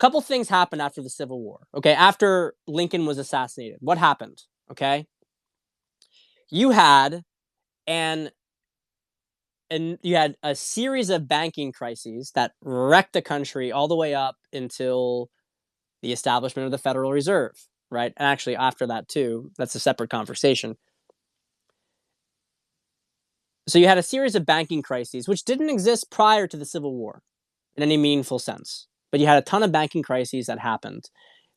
couple things happened after the Civil War. Okay, after Lincoln was assassinated, what happened? Okay, you had an and you had a series of banking crises that wrecked the country all the way up until the establishment of the Federal Reserve, right? And actually, after that too, that's a separate conversation. So you had a series of banking crises which didn't exist prior to the Civil War in any meaningful sense, but you had a ton of banking crises that happened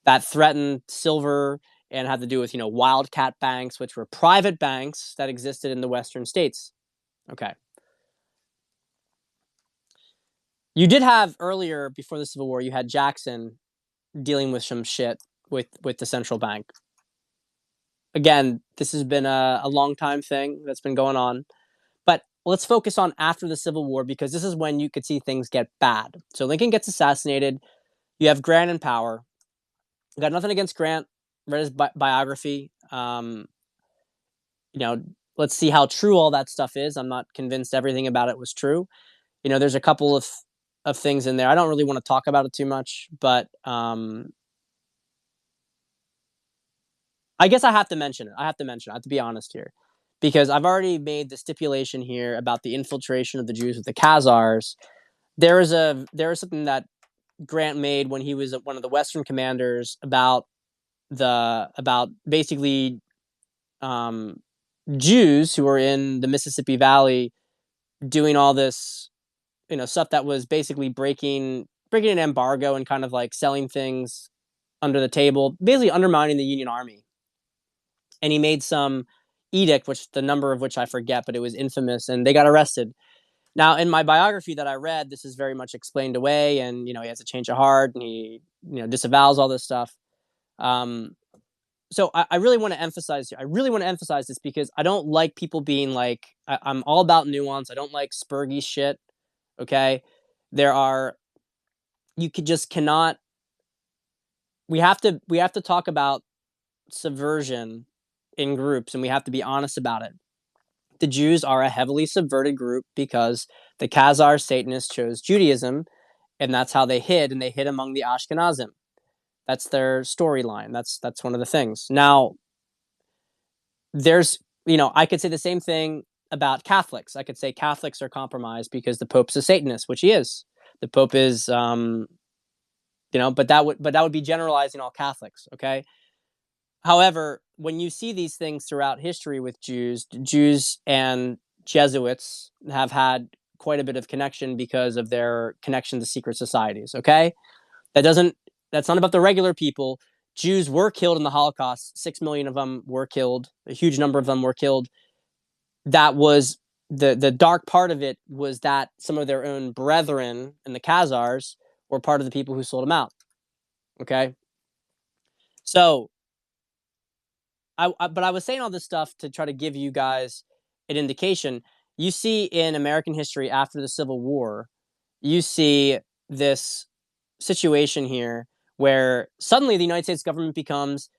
that threatened silver and had to do with wildcat banks, which were private banks that existed in the Western states. Okay, you did have earlier before the Civil War, you had Jackson dealing with some shit with the central bank. Again, this has been a long time thing that's been going on. But let's focus on after the Civil War because this is when you could see things get bad. So Lincoln gets assassinated. You have Grant in power. I got nothing against Grant. Read his biography. You know, let's see how true all that stuff is. I'm not convinced everything about it was true. There's a couple of things in there. I don't really want to talk about it too much, but I guess I have to mention it. I have to be honest here, because I've already made the stipulation here about the infiltration of the Jews with the Khazars. There is something that Grant made when he was one of the Western commanders about basically um, Jews who were in the Mississippi Valley doing all this stuff that was basically breaking an embargo and kind of like selling things under the table, basically undermining the Union Army. And he made some edict, which the number of which I forget, but it was infamous, and they got arrested. Now, in my biography that I read, this is very much explained away, and he has a change of heart, and he disavows all this stuff. Um, so I really want to emphasize here. I really want to emphasize this because I don't like people being like, I'm all about nuance. I don't like spurgy shit. Okay, there are you could just cannot. We have to talk about subversion in groups, and we have to be honest about it. The Jews are a heavily subverted group because the Khazar Satanists chose Judaism, and that's how they hid, and they hid among the Ashkenazim. That's their storyline. That's one of the things. Now, there's I could say the same thing about Catholics. I could say Catholics are compromised because the Pope's a Satanist, which he is. The Pope is, but that would be generalizing all Catholics. Okay. However, when you see these things throughout history with Jews and Jesuits have had quite a bit of connection because of their connection to secret societies. Okay, that's not about the regular people. Jews were killed in the Holocaust. 6 million of them were killed. A huge number of them were killed. That was the dark part of it, was that some of their own brethren in the Khazars were part of the people who sold them out. Okay, so but I was saying all this stuff to try to give you guys an indication. You see in American history after the Civil War, you see this situation here where suddenly the United States government becomes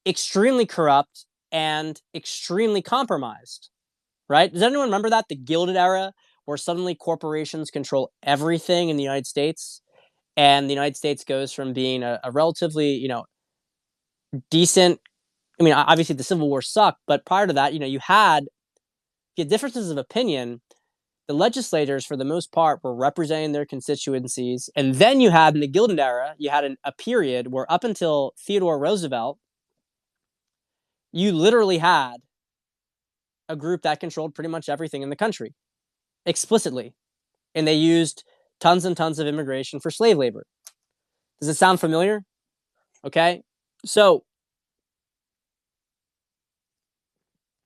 extremely corrupt and extremely compromised, right? Does anyone remember that? The Gilded Era, where suddenly corporations control everything in the United States, and the United States goes from being a relatively, decent. I mean, obviously the Civil War sucked, but prior to that, you had differences of opinion. The legislators, for the most part, were representing their constituencies. And then you had, in the Gilded Era, you had a period where up until Theodore Roosevelt, you literally had a group that controlled pretty much everything in the country, explicitly. And they used tons and tons of immigration for slave labor. Does it sound familiar? Okay. So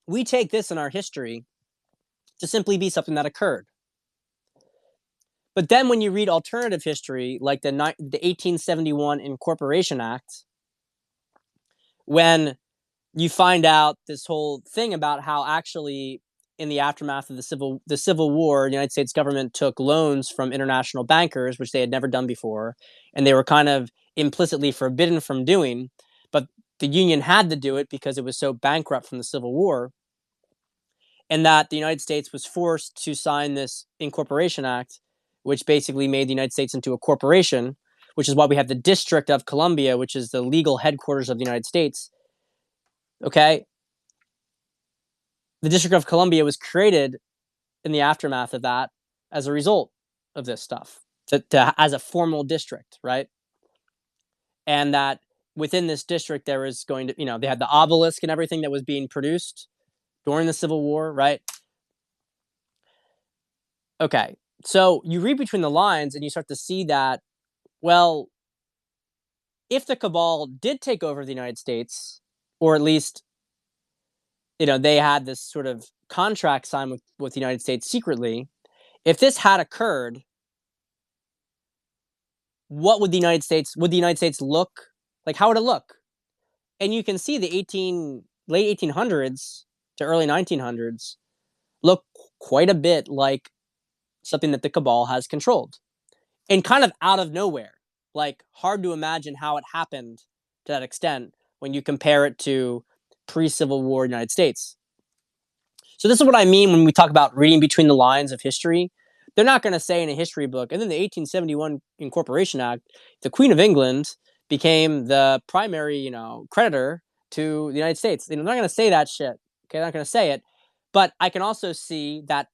we take this in our history to simply be something that occurred. But then when you read alternative history, like the 1871 Incorporation Act, when you find out this whole thing about how actually in the aftermath of the Civil War, the United States government took loans from international bankers, which they had never done before, and they were kind of implicitly forbidden from doing, but the Union had to do it because it was so bankrupt from the Civil War, and that the United States was forced to sign this Incorporation Act, which basically made the United States into a corporation, which is why we have the District of Columbia, which is the legal headquarters of the United States. Okay? The District of Columbia was created in the aftermath of that as a result of this stuff, as a formal district, right? And that within this district, there was going to, they had the obelisk and everything that was being produced during the Civil War, right? Okay. So you read between the lines and you start to see that, well, if the cabal did take over the United States, or at least, they had this sort of contract signed with the United States secretly, if this had occurred, what would the United States look like? How would it look? And you can see the late 1800s to early 1900s look quite a bit like something that the cabal has controlled, and kind of out of nowhere. Like, hard to imagine how it happened to that extent when you compare it to pre-Civil War United States. So this is what I mean when we talk about reading between the lines of history. They're not going to say in a history book, and then the 1871 Incorporation Act, the Queen of England became the primary, creditor to the United States. They're not going to say that shit. Okay, they're not going to say it. But I can also see that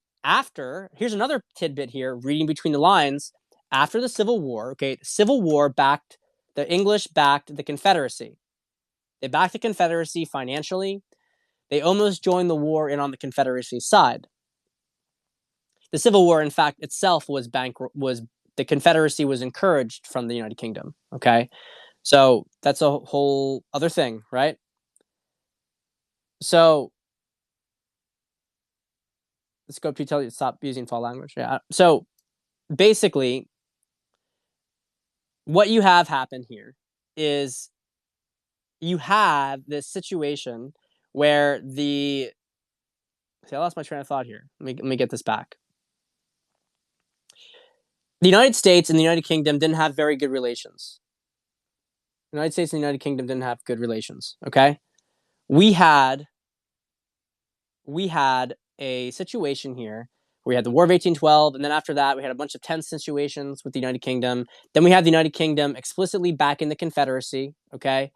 here's another tidbit here, reading between the lines, after the Civil War, okay, the Civil War the English backed the Confederacy. They backed the Confederacy financially. They almost joined the war in on the Confederacy side. The Civil War, in fact, itself was the Confederacy was encouraged from the United Kingdom. Okay, so that's a whole other thing, right? So let's go to tell you to stop using foul language. Yeah. So basically, what you have happen here is you have this situation where I lost my train of thought here. Let me get this back. The United States and the United Kingdom didn't have very good relations. The United States and the United Kingdom didn't have good relations. Okay, we had a situation here where we had the War of 1812, and then after that, we had a bunch of tense situations with the United Kingdom. Then we had the United Kingdom explicitly backing the Confederacy. Okay,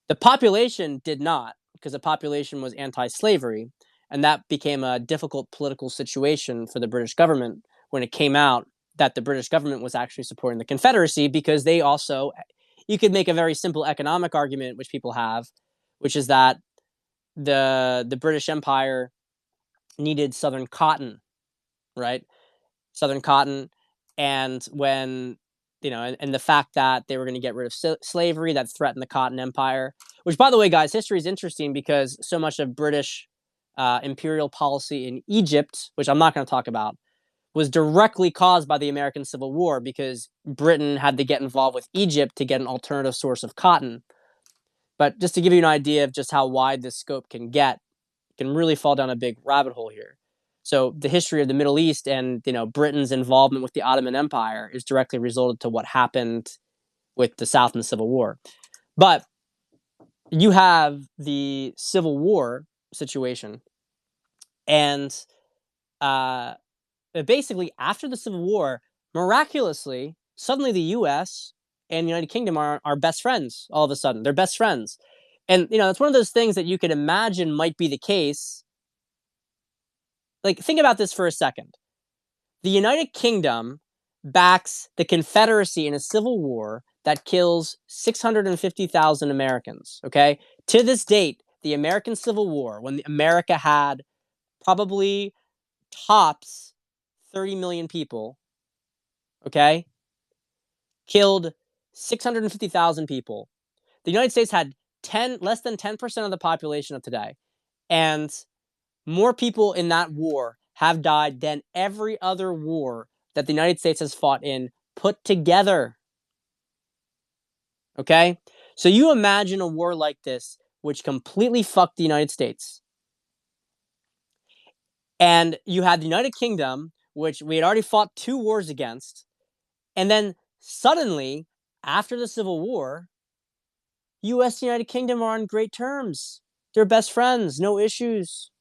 the population did not, because the population was anti-slavery, and that became a difficult political situation for the British government when it came out that the British government was actually supporting the Confederacy, because they also, you could make a very simple economic argument, which people have, which is that the British Empire needed Southern cotton, right? Southern cotton, and when and the fact that they were going to get rid of slavery, that threatened the Cotton Empire. Which, by the way, guys, history is interesting because so much of British imperial policy in Egypt, which I'm not going to talk about, was directly caused by the American Civil War, because Britain had to get involved with Egypt to get an alternative source of cotton. But just to give you an idea of just how wide this scope can get, it can really fall down a big rabbit hole here. So the history of the Middle East and Britain's involvement with the Ottoman Empire is directly resulted to what happened with the South in the Civil War. But you have the Civil War situation, and basically after the Civil War, miraculously, suddenly the U.S. and the United Kingdom are best friends. All of a sudden, they're best friends, and it's one of those things that you could imagine might be the case. Like, think about this for a second. The United Kingdom backs the Confederacy in a civil war that kills 650,000 Americans, okay? To this date, the American Civil War, when America had probably tops 30 million people, okay, killed 650,000 people. The United States had less than 10% of the population of today, and more people in that war have died than every other war that the United States has fought in put together. Okay? So you imagine a war like this, which completely fucked the United States. And you had the United Kingdom, which we had already fought 2 wars against. And then suddenly, after the Civil War, U.S. and United Kingdom are on great terms. They're best friends, no issues.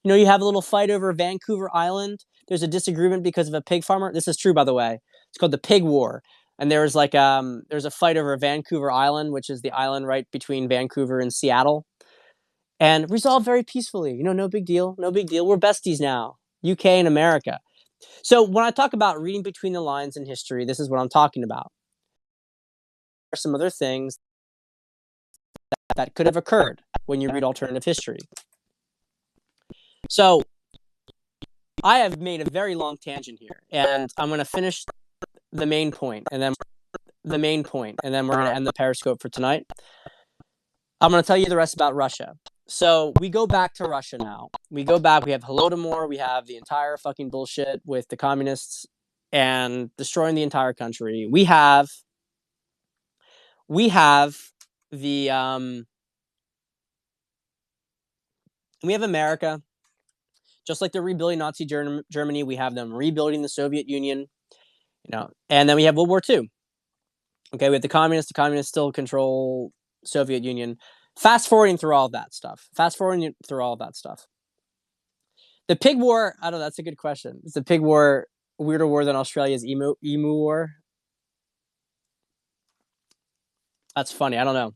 You have a little fight over Vancouver Island. There's a disagreement because of a pig farmer. This is true, by the way. It's called the Pig War. and there's a fight over Vancouver Island, which is the island right between Vancouver and Seattle, and resolved very peacefully. No big deal, no big deal. We're besties now, UK and America. So when I talk about reading between the lines in history, this is what I'm talking about. There are some other things that could have occurred when you read alternative history. So I have made a very long tangent here, and I'm going to finish the main point, and then we're going to end the Periscope for tonight. I'm going to tell you the rest about Russia. So we go back to Russia now. We go back. We have Holodomor. We have the entire fucking bullshit with the communists and destroying the entire country. We have the we have America. Just like they're rebuilding Nazi Germany, we have them rebuilding the Soviet Union. And then we have World War II. Okay, we have the communists. The communists still control Soviet Union. Fast forwarding through all of that stuff. The Pig War. I don't know. That's a good question. Is the Pig War a weirder war than Australia's Emu War? That's funny. I don't know.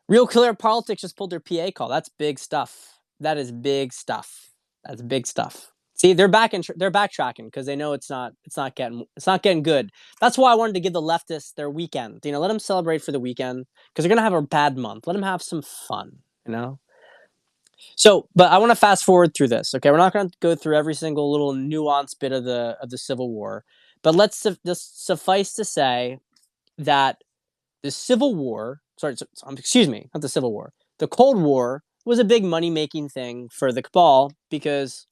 Real Clear Politics just pulled their PA call. That's big stuff. That is big stuff. That's big stuff. See, they're backtracking because they know it's not getting good. That's why I wanted to give the leftists their weekend. Let them celebrate for the weekend because they're gonna have a bad month. Let them have some fun. So, but I want to fast forward through this. Okay, we're not going to go through every single little nuanced bit of the Civil War, but let's just suffice to say that the Civil War. Excuse me, not the Civil War. The Cold War was a big money-making thing for the cabal because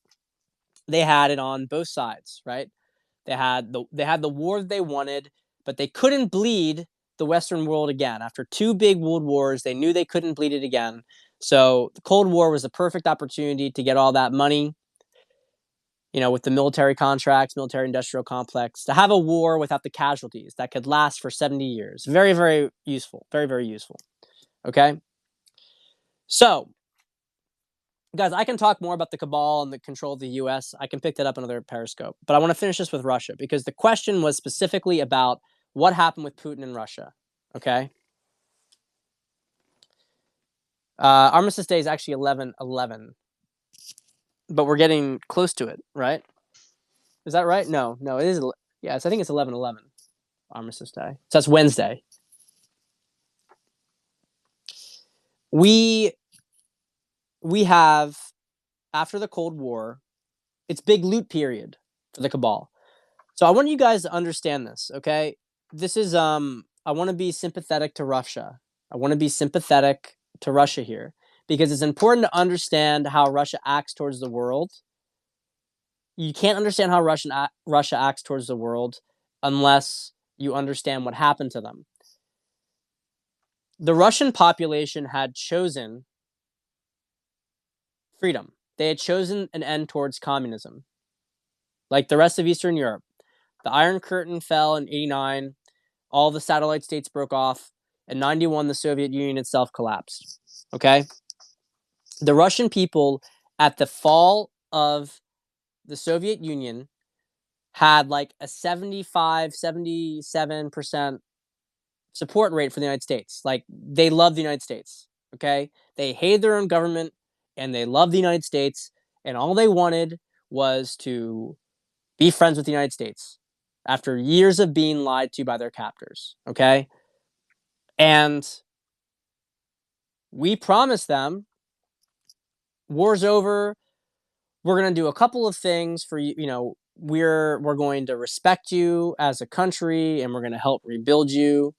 they had it on both sides, right? They had the war that they wanted, but they couldn't bleed the Western world again. After two big world wars, they knew they couldn't bleed it again. So the Cold War was a perfect opportunity to get all that money, with the military contracts, military-industrial complex, to have a war without the casualties that could last for 70 years. Very, very useful. Very, very useful. Okay? So, guys, I can talk more about the cabal and the control of the U.S. I can pick that up another Periscope. But I want to finish this with Russia because the question was specifically about what happened with Putin in Russia. Okay? Armistice Day is actually 11/11. But we're getting close to it, right? Is that right? No, it is. Yes, I think it's 11/11. Armistice Day. So that's Wednesday. We have, after the Cold War, it's big loot period for the cabal. So I want you guys to understand this, okay? This is I want to be sympathetic to Russia. Here because it's important to understand how Russia acts towards the world. You can't understand how Russia acts towards the world unless you understand what happened to them. The Russian population had chosen freedom. They had chosen an end towards communism. Like the rest of Eastern Europe. The Iron Curtain fell in 1989. All the satellite states broke off. In 1991, the Soviet Union itself collapsed. Okay? The Russian people, at the fall of the Soviet Union, had like a 77% support rate for the United States. Like, they love the United States. Okay? They hated their own government, and they loved the United States, and all they wanted was to be friends with the United States after years of being lied to by their captors. Okay? And we promised them, war's over. We're going to do a couple of things for you. We're going to respect you as a country, and we're going to help rebuild you.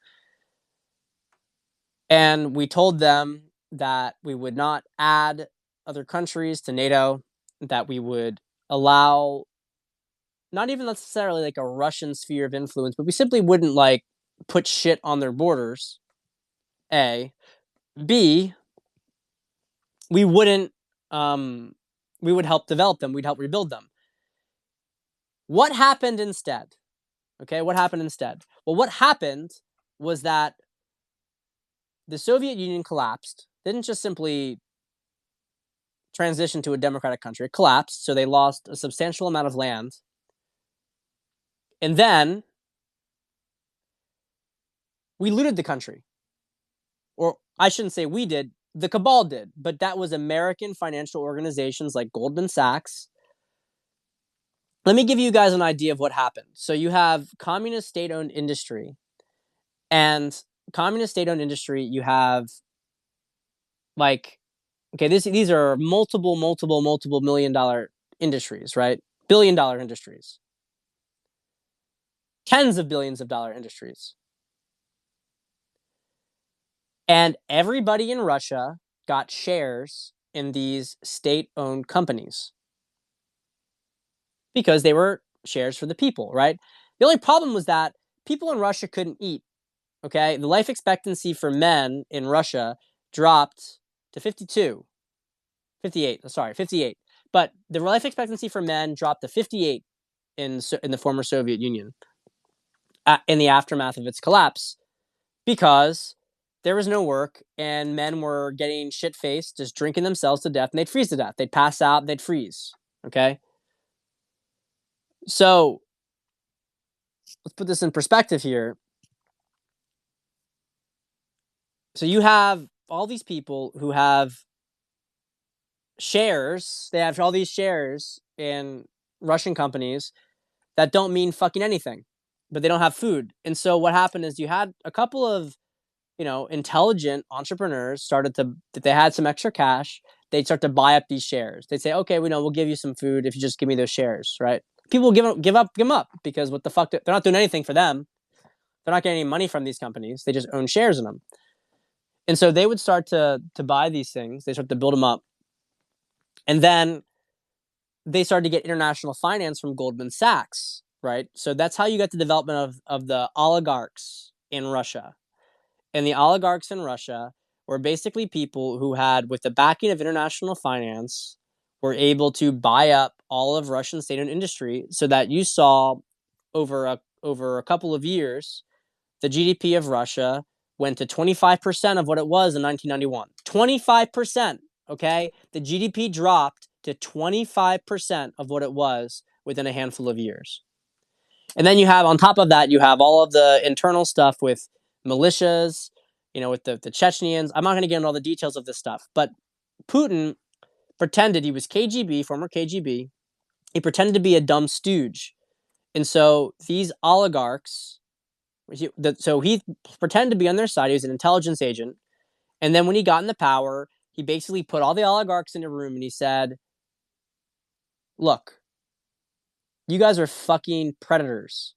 And we told them that we would not add other countries to NATO, that we would allow not even necessarily like a Russian sphere of influence, but we simply wouldn't like put shit on their borders. A. B. We wouldn't we would help develop them. We'd help rebuild them. What happened instead? Okay, what happened instead? Well, what happened was that the Soviet Union collapsed. Didn't just simply transition to a democratic country. It collapsed, so they lost a substantial amount of land. And then We looted the country. Or I shouldn't say we did, the cabal did, but that was American financial organizations like Goldman Sachs. Let me give you guys an idea of what happened. So you have communist state-owned industry, and communist state-owned industry, you have like, okay, these are multiple $1 million industries, right? $1 billion industries, tens of billions of dollar industries. And everybody in Russia got shares in these state-owned companies because they were shares for the people, right? The only problem was that people in Russia couldn't eat. Okay, the life expectancy for men in Russia dropped to 52, 58. Sorry, 58. But the life expectancy for men dropped to 58 in the former Soviet Union in the aftermath of its collapse because there was no work and men were getting shit faced, just drinking themselves to death, and they'd freeze to death. They'd pass out, they'd freeze. Okay, so let's put this in perspective here. So you have all these people who have shares. They have all these shares in Russian companies that don't mean fucking anything, but they don't have food. And so what happened is you had a couple of, intelligent entrepreneurs started to, if they had some extra cash, they'd start to buy up these shares. They'd say, okay, we'll give you some food if you just give me those shares, right? People give them up because what the fuck, they're not doing anything for them. They're not getting any money from these companies. They just own shares in them. And so they would start to buy these things. They start to build them up. And then they started to get international finance from Goldman Sachs, right? So that's how you got the development of the oligarchs in Russia. And the oligarchs in Russia were basically people who had, with the backing of international finance, were able to buy up all of Russian state-owned industry so that you saw over a couple of years, the GDP of Russia went to 25% of what it was in 1991. 25%, okay? The GDP dropped to 25% of what it was within a handful of years. And then you have, on top of that, you have all of the internal stuff with militias, with the Chechens. I'm not going to get into all the details of this stuff, but Putin pretended he was KGB, former KGB. He pretended to be a dumb stooge. And so these oligarchs, so he pretended to be on their side. He was an intelligence agent. And then when he got into power, he basically put all the oligarchs in a room and he said, look, you guys are fucking predators.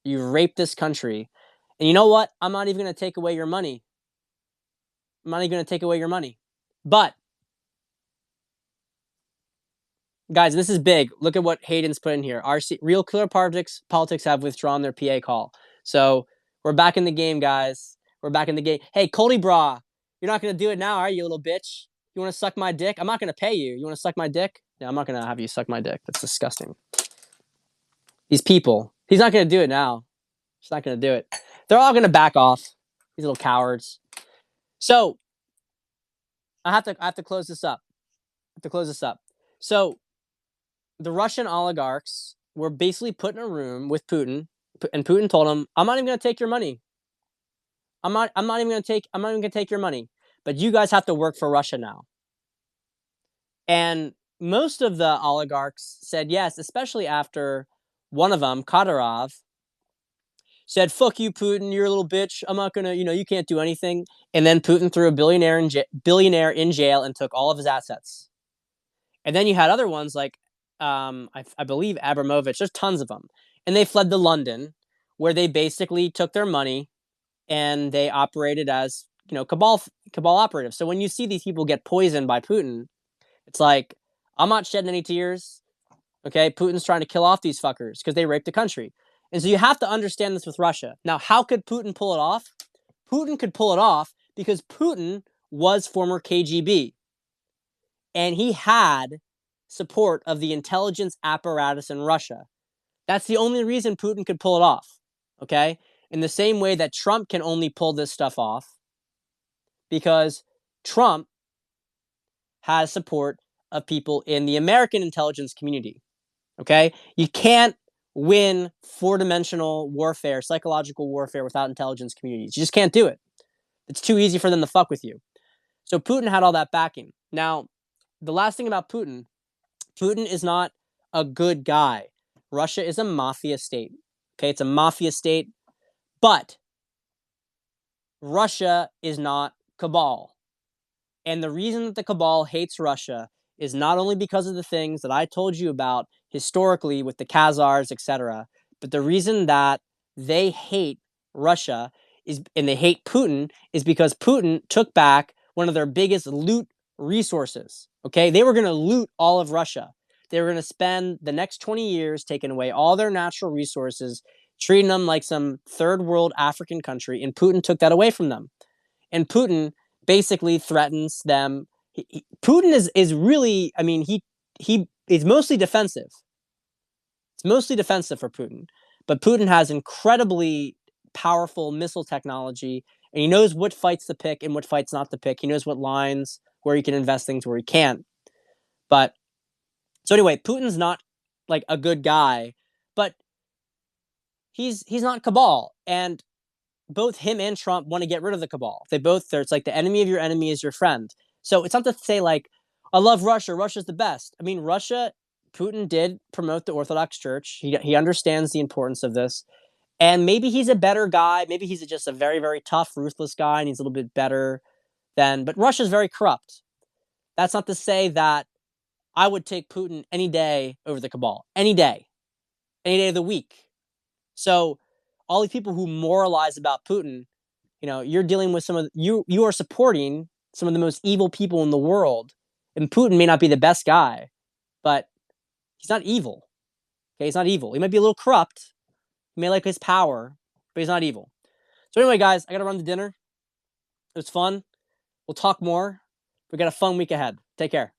You raped this country. And you know what? I'm not even going to take away your money. I'm not even going to take away your money. But, guys, this is big. Look at what Hayden's put in here. Real Clear Politics have withdrawn their PA call. So we're back in the game, guys. We're back in the game. Hey, Cody Bra, you're not going to do it now, are you, little bitch? You want to suck my dick? I'm not going to pay you. You want to suck my dick? Yeah, I'm not going to have you suck my dick. That's disgusting. These people. He's not going to do it now. He's not going to do it. They're all going to back off. These little cowards. So I have to close this up. So the Russian oligarchs were basically put in a room with Putin, and Putin told them, "I'm not even going to take your money. I'm not even going to take your money. But you guys have to work for Russia now." And most of the oligarchs said yes, especially after one of them, Kadyrov, said, "Fuck you, Putin. You're a little bitch. I'm not gonna, you can't do anything." And then Putin threw a billionaire in jail and took all of his assets. And then you had other ones like, I believe Abramovich. There's tons of them, and they fled to London, where they basically took their money and they operated as cabal operatives. So when you see these people get poisoned by Putin, it's like, I'm not shedding any tears. Okay, Putin's trying to kill off these fuckers because they raped the country. And so you have to understand this with Russia. Now, how could Putin pull it off? Putin could pull it off because Putin was former KGB. And he had support of the intelligence apparatus in Russia. That's the only reason Putin could pull it off. Okay? In the same way that Trump can only pull this stuff off because Trump has support of people in the American intelligence community. Okay? You can't win four-dimensional warfare, psychological warfare without intelligence communities. You just can't do it. It's too easy for them to fuck with you. So Putin had all that backing. Now, the last thing about Putin, Putin is not a good guy. Russia is a mafia state. Okay, it's a mafia state, but Russia is not cabal. And the reason that the cabal hates Russia is not only because of the things that I told you about historically with the Khazars, etc., but the reason that they hate Russia is, and they hate Putin, is because Putin took back one of their biggest loot resources. Okay, they were going to loot all of Russia. They were going to spend the next 20 years taking away all their natural resources, treating them like some third world African country, and Putin took that away from them. And Putin basically threatens them. Putin is really, I mean, he is mostly defensive. It's mostly defensive for Putin, but Putin has incredibly powerful missile technology, and he knows what fights to pick and what fights not to pick. He knows what lines where he can invest things where he can't. But so anyway, Putin's not like a good guy, but he's not cabal, and both him and Trump want to get rid of the cabal. It's like the enemy of your enemy is your friend. So it's not to say like, I love Russia. Russia's the best. I mean, Putin did promote the Orthodox Church. He understands the importance of this. And maybe he's a better guy. Maybe he's just a very, very tough, ruthless guy and he's a little bit better but Russia's very corrupt. That's not to say that I would take Putin any day over the cabal. Any day of the week. So all these people who moralize about Putin, you're dealing with you are supporting some of the most evil people in the world. And Putin may not be the best guy, but he's not evil. Okay, he's not evil. He might be a little corrupt. He may like his power, but he's not evil. So anyway, guys, I gotta run to dinner. It was fun. We'll talk more. We got a fun week ahead. Take care.